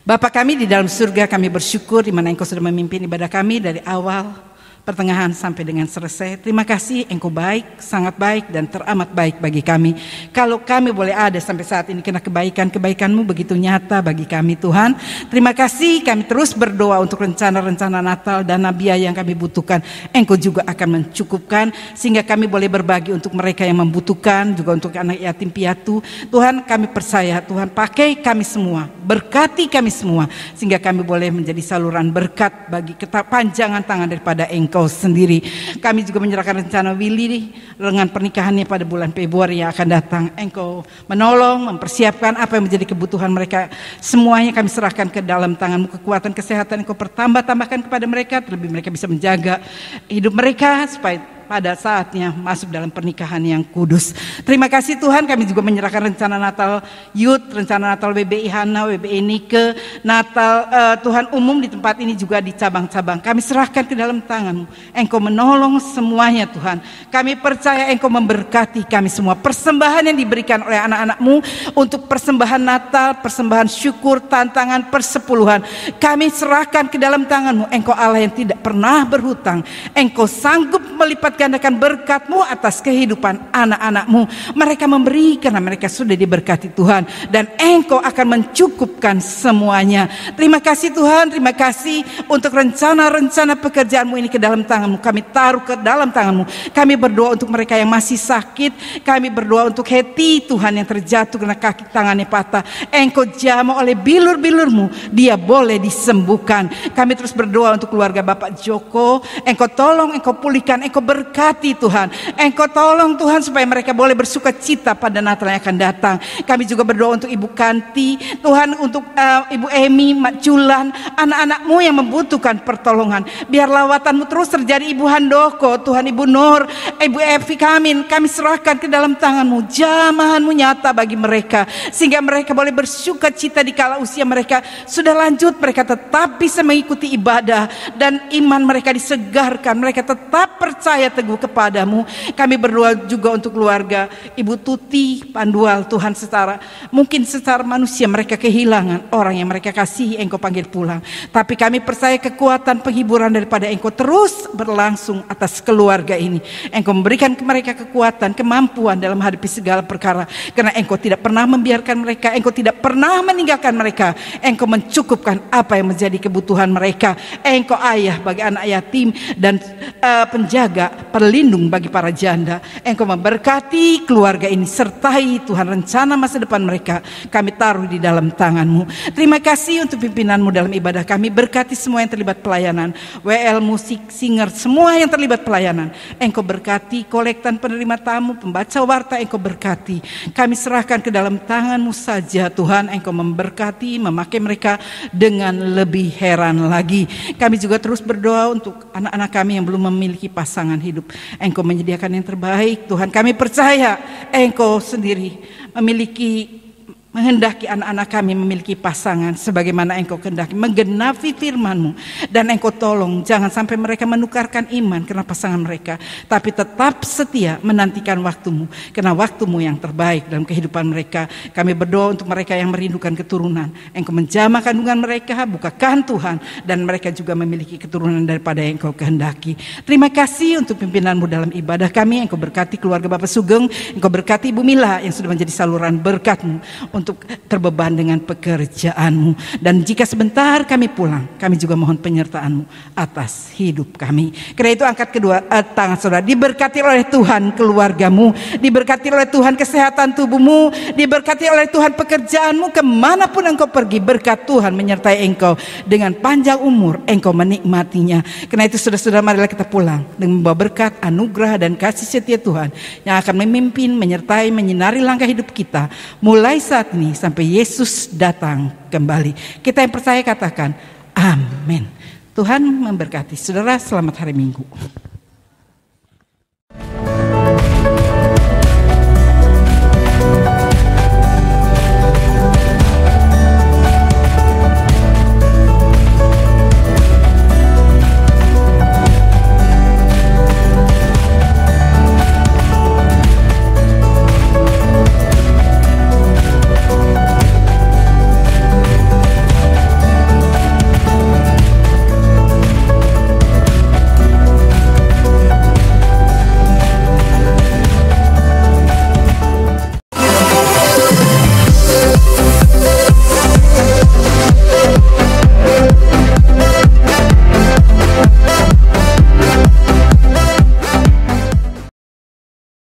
Bapa kami di dalam surga, kami bersyukur di mana Engkau sudah memimpin ibadah kami dari awal, pertengahan sampai dengan selesai. Terima kasih, Engkau baik, sangat baik dan teramat baik bagi kami. Kalau kami boleh ada sampai saat ini karena kebaikan-kebaikan-Mu begitu nyata bagi kami Tuhan. Terima kasih, kami terus berdoa untuk rencana-rencana Natal dan biaya yang kami butuhkan. Engkau juga akan mencukupkan sehingga kami boleh berbagi untuk mereka yang membutuhkan, juga untuk anak yatim piatu. Tuhan, kami percaya Tuhan pakai kami semua, berkati kami semua sehingga kami boleh menjadi saluran berkat bagi panjangan tangan daripada Engkau sendiri. Kami juga menyerahkan rencana Willy dengan pernikahannya pada bulan Februari yang akan datang. Engkau menolong, mempersiapkan apa yang menjadi kebutuhan mereka. Semuanya kami serahkan ke dalam tangan-Mu. Kekuatan kesehatan Engkau tambahkan kepada mereka, terlebih mereka bisa menjaga hidup mereka supaya pada saatnya masuk dalam pernikahan yang kudus. Terima kasih Tuhan, kami juga menyerahkan rencana Natal Youth, rencana Natal WBI Hana, WBI Nike, Natal Tuhan umum di tempat ini juga di cabang-cabang. Kami serahkan ke dalam tangan-Mu. Engkau menolong semuanya Tuhan. Kami percaya Engkau memberkati kami semua. Persembahan yang diberikan oleh anak-anak-Mu untuk persembahan Natal, persembahan syukur, tantangan, persepuluhan, kami serahkan ke dalam tangan-Mu. Engkau Allah yang tidak pernah berhutang. Engkau sanggup melipat gandakan berkat-Mu atas kehidupan anak-anak-Mu. Mereka memberi karena mereka sudah diberkati Tuhan, dan Engkau akan mencukupkan semuanya. Terima kasih Tuhan, terima kasih untuk rencana-rencana pekerjaan-Mu ini ke dalam tangan-Mu. Kami taruh ke dalam tangan-Mu. Kami berdoa untuk mereka yang masih sakit. Kami berdoa untuk Heti Tuhan yang terjatuh karena kaki tangannya patah. Engkau jamah oleh bilur-bilur-Mu, dia boleh disembuhkan. Kami terus berdoa untuk keluarga Bapak Joko. Engkau tolong, Engkau pulihkan, Engkau berkati Tuhan. Engkau tolong Tuhan supaya mereka boleh bersuka cita pada Natal yang akan datang. Kami juga berdoa untuk Ibu Kanti, Tuhan, untuk Ibu Emi, Mak Julan, anak-anak-Mu yang membutuhkan pertolongan. Biar lawatan-Mu terus terjadi. Ibu Handoko, Tuhan, Ibu Nur, Ibu Evi Kamin, kami serahkan ke dalam tangan-Mu. Jamahan-Mu nyata bagi mereka sehingga mereka boleh bersuka cita di kala usia mereka sudah lanjut. Mereka tetap bisa mengikuti ibadah dan iman mereka disegarkan. Mereka tetap percaya teguh kepadamu. Kami berdoa juga untuk keluarga Ibu Tuti Pandual, Tuhan, mungkin secara manusia mereka kehilangan orang yang mereka kasihi. Engkau panggil pulang, tapi kami percaya kekuatan penghiburan daripada Engkau terus berlangsung atas keluarga ini. Engkau memberikan ke mereka kekuatan, kemampuan dalam menghadapi segala perkara, karena Engkau tidak pernah membiarkan mereka, Engkau tidak pernah meninggalkan mereka. Engkau mencukupkan apa yang menjadi kebutuhan mereka. Engkau ayah bagi anak yatim dan penjaga, perlindung bagi para janda. Engkau memberkati keluarga ini, sertai Tuhan rencana masa depan mereka. Kami taruh di dalam tangan-Mu. Terima kasih untuk pimpinan-Mu dalam ibadah kami. Berkati semua yang terlibat pelayanan, WL, musik, singer, semua yang terlibat pelayanan. Engkau berkati kolektan penerima tamu, pembaca warta. Engkau berkati. Kami serahkan ke dalam tangan-Mu saja Tuhan. Engkau memberkati, memakai mereka dengan lebih heran lagi. Kami juga terus berdoa untuk anak-anak kami yang belum memiliki pasangan hidup. Engkau menyediakan yang terbaik Tuhan. Kami percaya Engkau sendiri memiliki menghendaki anak-anak kami memiliki pasangan sebagaimana Engkau kehendaki, menggenapi firman-Mu, dan Engkau tolong jangan sampai mereka menukarkan iman karena pasangan mereka, tapi tetap setia menantikan waktu-Mu, karena waktu-Mu yang terbaik dalam kehidupan mereka. Kami berdoa untuk mereka yang merindukan keturunan, Engkau menjamah kandungan mereka, bukakan Tuhan, dan mereka juga memiliki keturunan daripada yang Engkau kehendaki. Terima kasih untuk pimpinan-Mu dalam ibadah kami. Engkau berkati keluarga Bapak Sugeng, Engkau berkati Ibu Mila yang sudah menjadi saluran berkat-Mu untuk terbeban dengan pekerjaan-Mu. Dan jika sebentar kami pulang, kami juga mohon penyertaan-Mu atas hidup kami. Karena itu angkat kedua tangan saudara. Diberkati oleh Tuhan keluarga-Mu, diberkati oleh Tuhan kesehatan tubuh-Mu, diberkati oleh Tuhan pekerjaan-Mu. Kemanapun Engkau pergi, berkat Tuhan menyertai Engkau. Dengan panjang umur Engkau menikmatinya. Karena itu saudara-saudara, marilah kita pulang dengan membawa berkat, anugerah, dan kasih setia Tuhan yang akan memimpin, menyertai, menyinari langkah hidup kita mulai saat ini sampai Yesus datang kembali. Kita yang percaya katakan amin. Tuhan memberkati. Saudara, selamat hari Minggu.